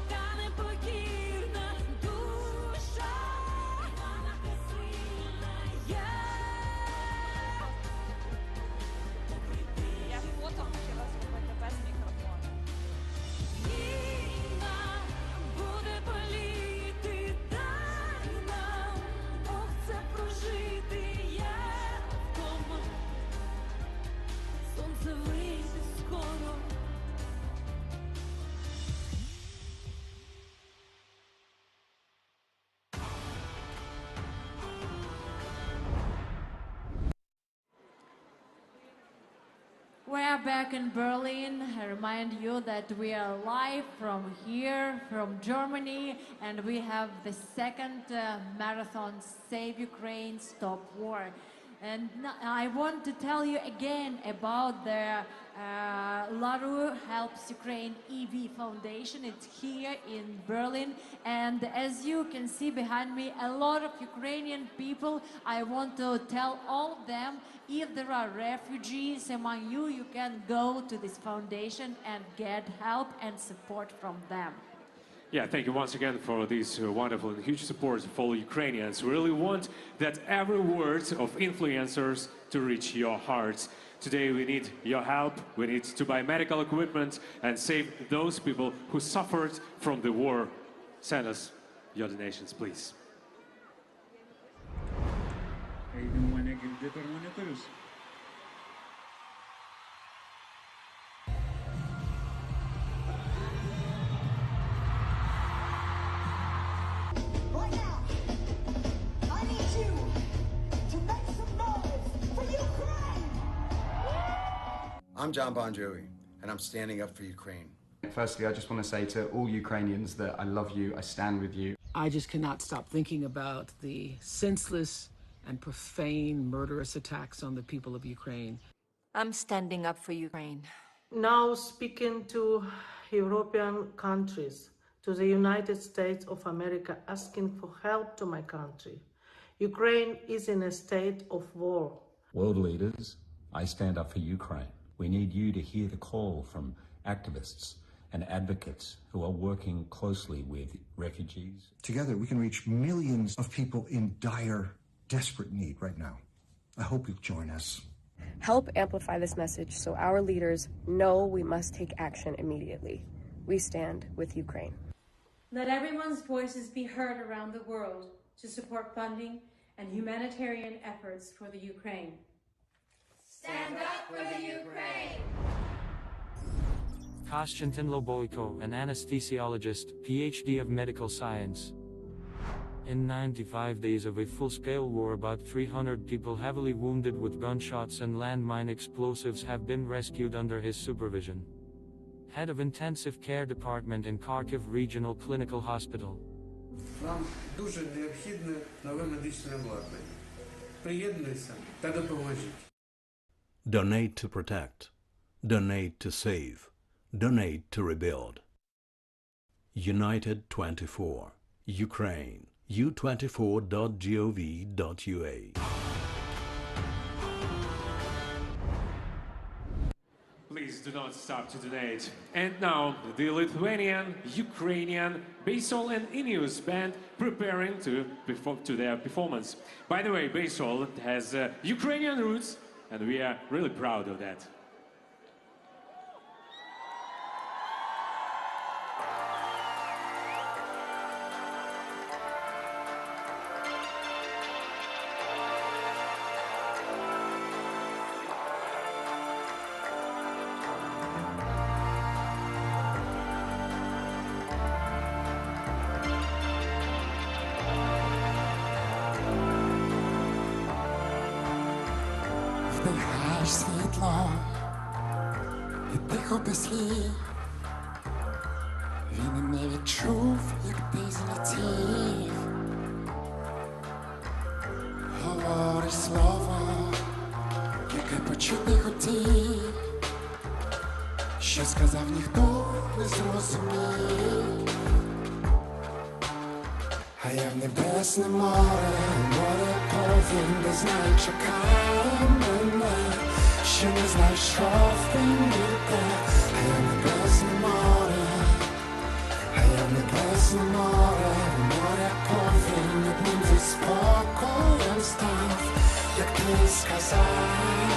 та непокірна душа, рвана та сильна я. Я фото хотіла зробити без мікрофону. Війна буде боліти, дай нам Бог це прожити, я вдома, сонце вийде скоро. We are back in Berlin. I remind you that we are live from here, from Germany, and we have the second marathon, Save Ukraine, Stop War. And I want to tell you again about the LaRue Helps Ukraine EV Foundation. It's here in Berlin. And as you can see behind me, a lot of Ukrainian people, I want to tell all of them, if there are refugees among you, you can go to this foundation and get help and support from them. Yeah, thank you once again for this wonderful and huge support for all Ukrainians. We really want that every word of influencers to reach your hearts. Today we need your help. We need to buy medical equipment and save those people who suffered from the war. Send us your donations, please. Right now, I need you to make some noise for Ukraine! I'm John Bon Jovi, and I'm standing up for Ukraine. Firstly, I just want to say to all Ukrainians that I love you, I stand with you. I just cannot stop thinking about the senseless and profane murderous attacks on the people of Ukraine. I'm standing up for Ukraine. Now speaking to European countries, to the United States of America, asking for help to my country. Ukraine is in a state of war. World leaders, I stand up for Ukraine. We need you to hear the call from activists and advocates who are working closely with refugees. Together, we can reach millions of people in dire, desperate need right now. I hope you'll join us. Help amplify this message so our leaders know we must take action immediately. We stand with Ukraine. Let everyone's voices be heard around the world to support funding and humanitarian efforts for the Ukraine. Stand up for the Ukraine! Konstantin Loboyko, an anesthesiologist, PhD of medical science. In 95 days of a full-scale war, about 300 people heavily wounded with gunshots and landmine explosives have been rescued under his supervision. Head of Intensive Care Department in Kharkiv Regional Clinical Hospital. Нам дуже необхідне нове медичне обладнання. Приєднуйся та допоможіть. Donate to protect. Donate to save. Donate to rebuild. United 24. Ukraine. u24.gov.ua. Please do not stop to donate. And now, the Lithuanian, Ukrainian, Basol and Ineos band preparing to their performance. By the way, Basol has Ukrainian roots, and we are really proud of that. Вдихаєш світло і тихо без слів. Він не відчув, як ти злетів. Говориш слово, яке почути хотів. Що сказав, ніхто не зрозумів. А я в небесне море, море повінь, не знаю, чекає мене, що не знайшов він ніде. А я в небесне море, а я в небесне море, море повінь, одним зі спокоєм став, як ти сказав,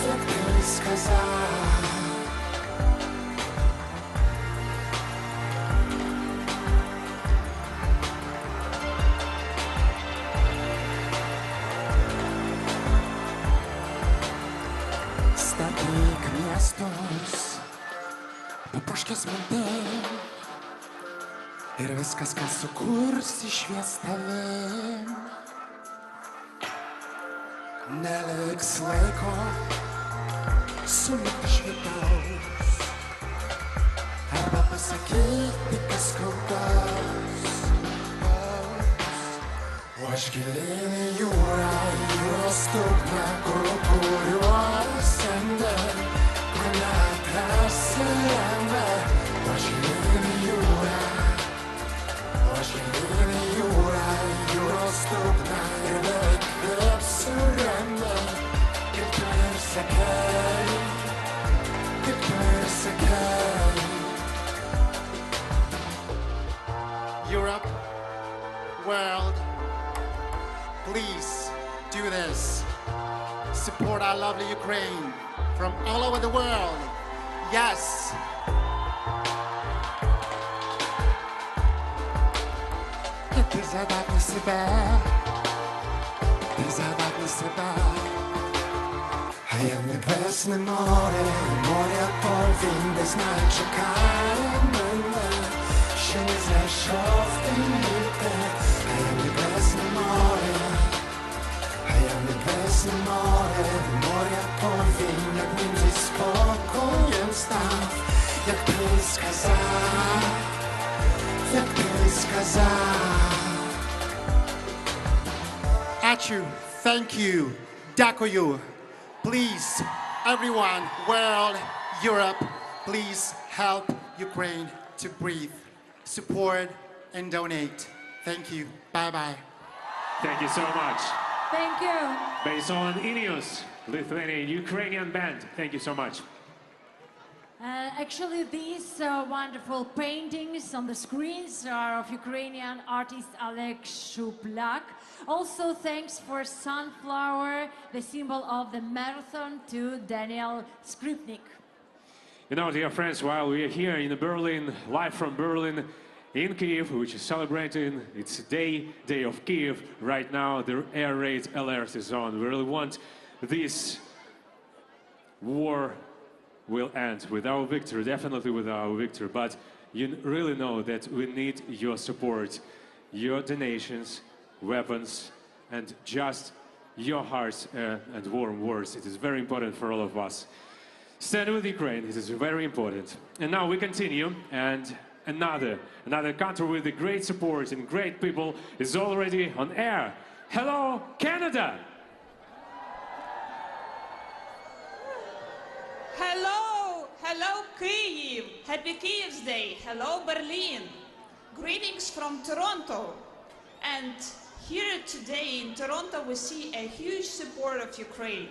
як ти сказав. Statik miastos, puszkę z mundem, rwyska z kasu kursi świastawem. Nelek slejko, sumit świetos, arba pasaki, tikas kołdos. Oškilini jūra, jūros dugna, kur kuriuosende, mane atrasėjame. Oškilini jūra, jūros dugna, ir beveik apsurėme. Kaip tu ir sakai, kaip tu ir sakai. Europe, world, please do this. Support our lovely Ukraine from all over the world. Yes. Ти задавай себе, ти задавай себе. А я в небесне море, море повінь, де знає, чекає мене, що не знайшов ти ніде. А я в небесне море, а я в небесне море, море повінь, як ним зі спокоєм став, як ти сказав, як ти сказав. Ачу, thank you, дякую. Please, everyone, world, Europe, please help Ukraine to breathe, support and donate. Thank you. Bye-bye. Thank you so much. Thank you. Basol and Ineos, Lithuanian, Ukrainian band. Thank you so much. Actually, these wonderful paintings on the screens are of Ukrainian artist Oleg Shuplak. Also, thanks for sunflower, the symbol of the marathon, to Daniel Skripnik. You know, dear friends, while we are here in Berlin, live from Berlin, in Kiev, which is celebrating its Day of Kiev, right now the air raid alert is on. We really want this war will end with our victory, definitely with our victory, but you really know that we need your support. your donations, weapons, and just your hearts and warm words. It is very important for all of us. Stand with Ukraine. It is very important. And now we continue, and another country with the great support and great people is already on air. Hello, Canada! Hello, hello Kyiv, happy Kyiv's Day, hello Berlin, greetings from Toronto. And here today in Toronto we see a huge support of Ukraine.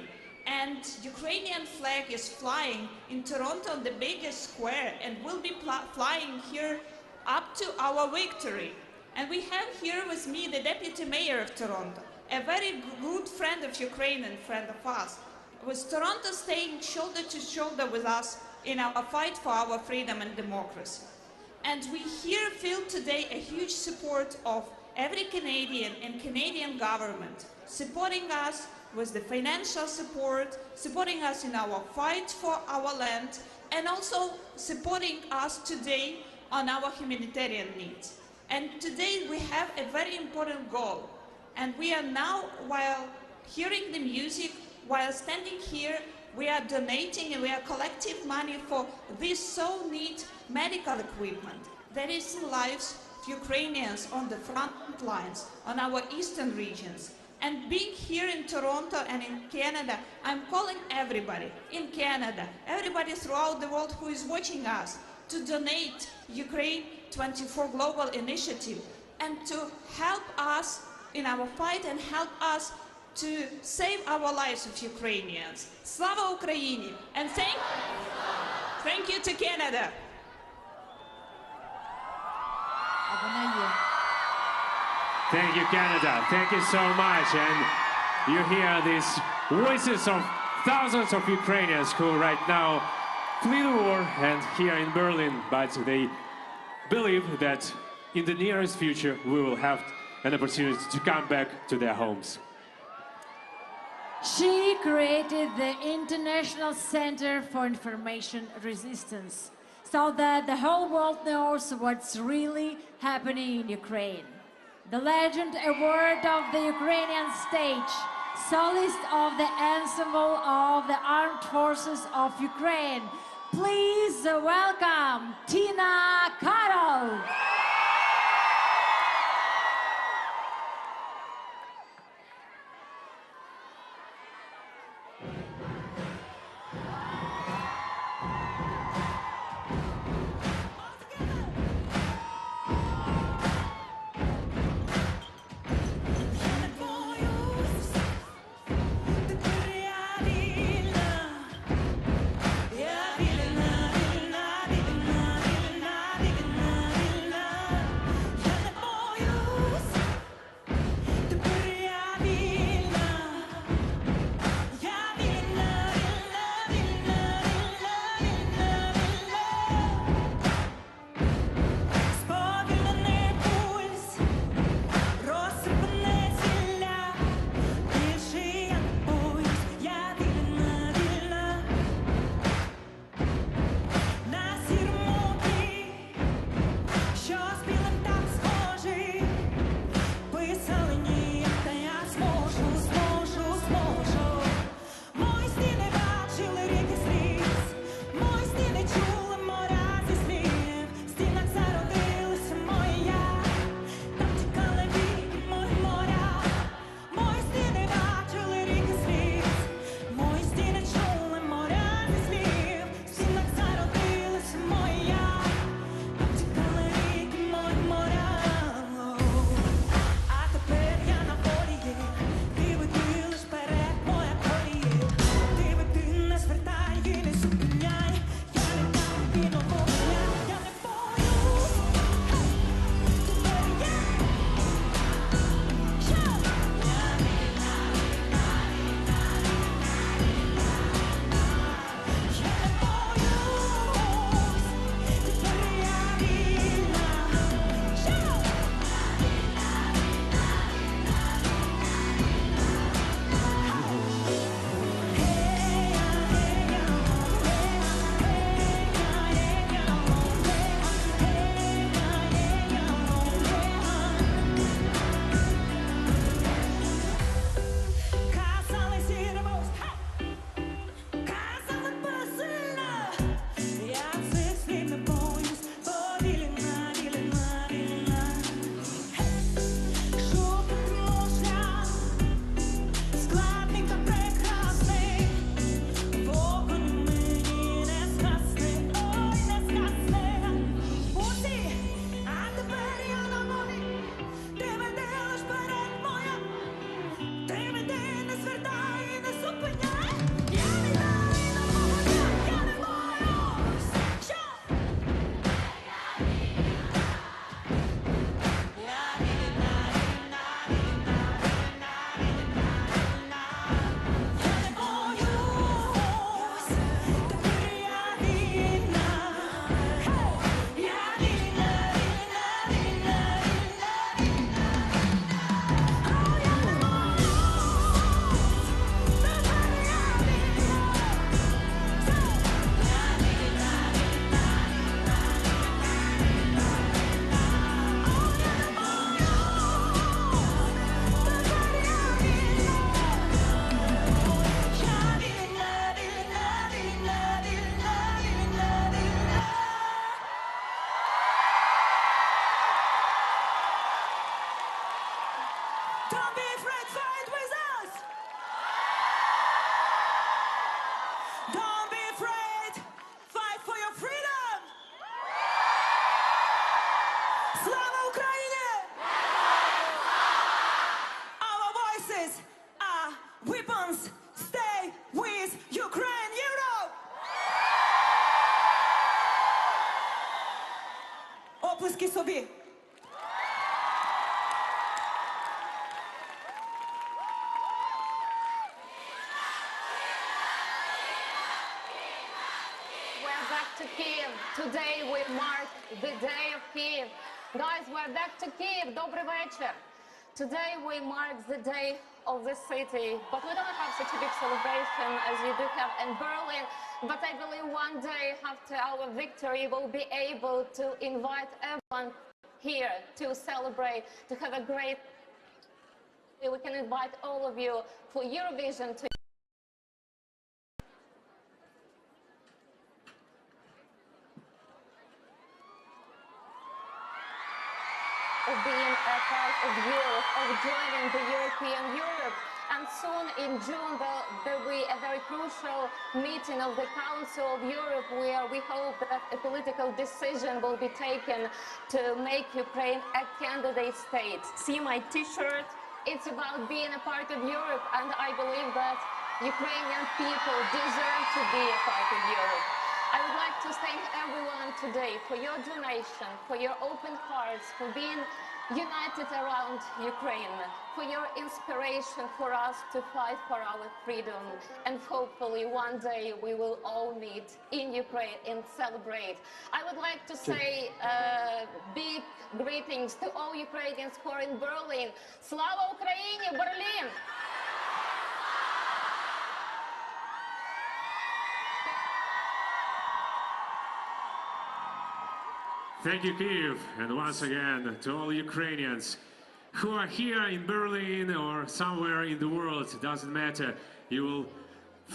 And Ukrainian flag is flying in Toronto on the biggest square and will be flying here up to our victory. And we have here with me the Deputy Mayor of Toronto, a very good friend of Ukraine and friend of us, with Toronto staying shoulder to shoulder with us in our fight for our freedom and democracy. And we here feel today a huge support of every Canadian and Canadian government, supporting us with the financial support, supporting us in our fight for our land, and also supporting us today on our humanitarian needs. And today we have a very important goal. And we are now, while hearing the music, while standing here, we are donating and we are collecting money for this so needed medical equipment that is in lives of Ukrainians on the front lines, on our eastern regions. And being here in Toronto and in Canada, I'm calling everybody in Canada, everybody throughout the world who is watching us, to donate Ukraine 24 Global Initiative and to help us in our fight and help us to save our lives of Ukrainians. Slava Ukraini! And thank you to Canada. Thank you, Canada. Thank you so much. And you hear these voices of thousands of Ukrainians who right now flee the war and here in Berlin, but they believe that in the nearest future we will have an opportunity to come back to their homes. She created the International Center for Information Resistance so that the whole world knows what's really happening in Ukraine. The Legend Award of the Ukrainian stage, solist of the ensemble of the Armed Forces of Ukraine. Please welcome Tina Karol. Yeah. Оплески собі. We're back to Kyiv. Today we mark the day of Kyiv. Guys, we're back to Kyiv. Добрий вечір. Today we mark the day of the city, but we don't have such a big celebration as you do have in Berlin. But I believe one day after our victory, we'll be able to invite everyone here to celebrate, to have a great. We can invite all of you for Eurovision to. Of being a part of Europe, of joining the European Europe. And soon in June there will be a very crucial meeting of the Council of Europe where we hope that a political decision will be taken to make Ukraine a candidate state. See my t-shirt? It's about being a part of Europe, and I believe that Ukrainian people deserve to be a part of Europe. I would like to thank everyone today for your donation, for your open hearts, for being united around Ukraine, for your inspiration for us to fight for our freedom. And hopefully one day we will all meet in Ukraine and celebrate. I would like to say big greetings to all Ukrainians who are in Berlin. Slava Ukraini, Berlin! Thank you, Kyiv, and once again to all Ukrainians who are here in Berlin or somewhere in the world, it doesn't matter. You will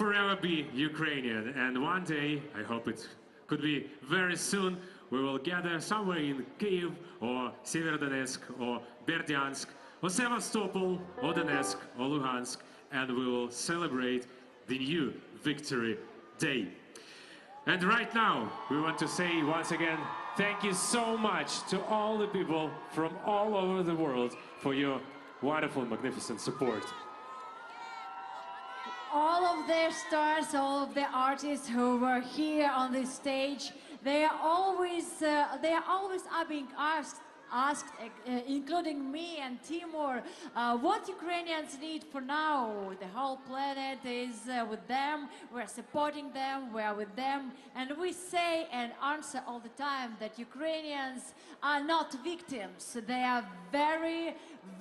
forever be Ukrainian, and one day, I hope it could be very soon, we will gather somewhere in Kyiv or Severodonetsk or Berdyansk or Sevastopol or Donetsk or Luhansk, and we will celebrate the new Victory Day. And right now, we want to say once again, thank you so much to all the people from all over the world for your wonderful, magnificent support. All of their stars, all of the artists who were here on this stage, they are always being asked, including me and Timur, what Ukrainians need for now. The whole planet is with them, we're supporting them, we're with them, and we say and answer all the time that Ukrainians are not victims. They are very,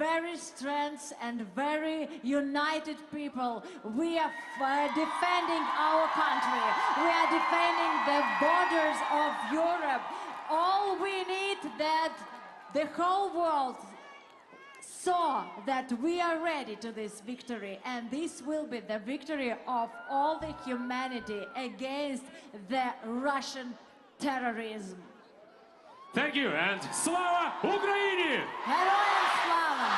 very strong and very united people. We are defending our country. We are defending the borders of Europe. All we need that the whole world saw that we are ready to this victory, and this will be the victory of all the humanity against the Russian terrorism. Thank you, and Slava Ukraini! Героям слава!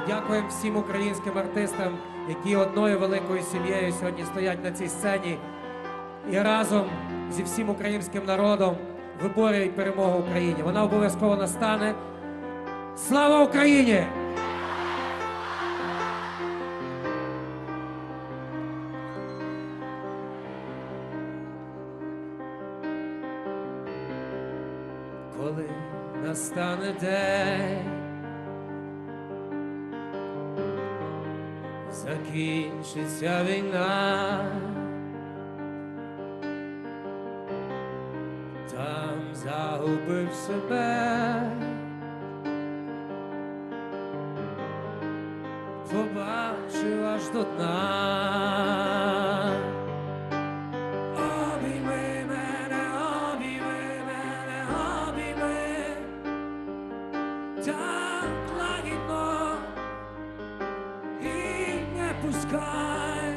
Дякуємо всім українським артистам, які одною великою сім'єю сьогодні стоять на цій сцені і разом зі всім українським народом виборюють перемогу Україні. Вона обов'язково настане. Слава Україні! Коли настане день, закінчиться війна, там загубив себе, побачив аж до дна. Обійми мене, обійми, так лагідно і не пускай.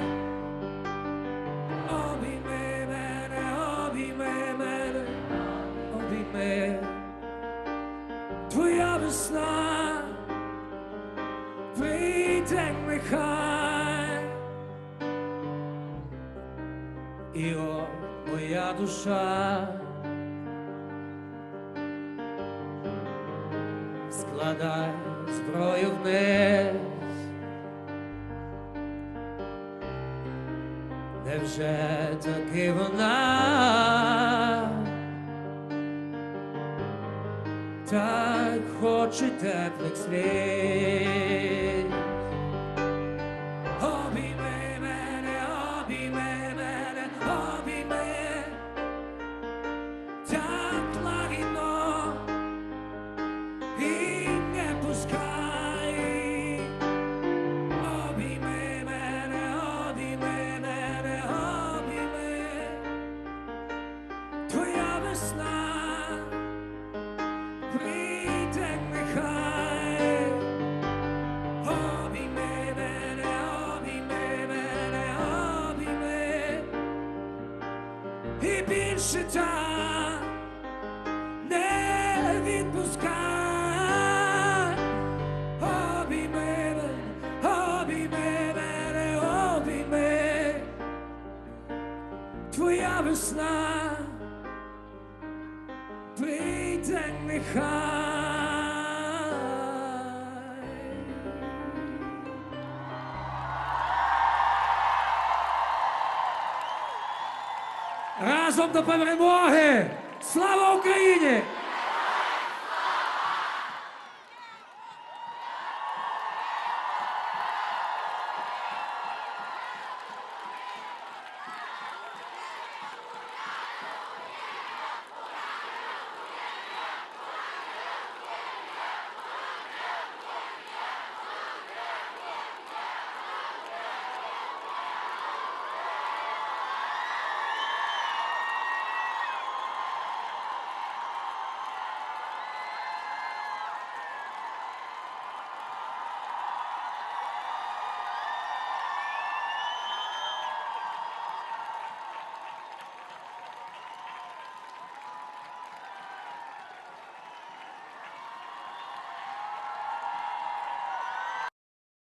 Обійми мене, обійми. Твоя весна прийде нехай. І о, моя душа складай зброю вниз. Невже таки вона так хоче теплих слів? Обійми мене, обійми мене, обійми так лагідно і не пускай. Обійми мене, обійми мене, обійми. Твоя весна прийде нехай. Обійми мене, обійми мене, обійми. І більше так не відпускай. Обійми мене, обійми мене, обійми. Твоя весна прийде нехай. Разом до перемоги! Слава Україні!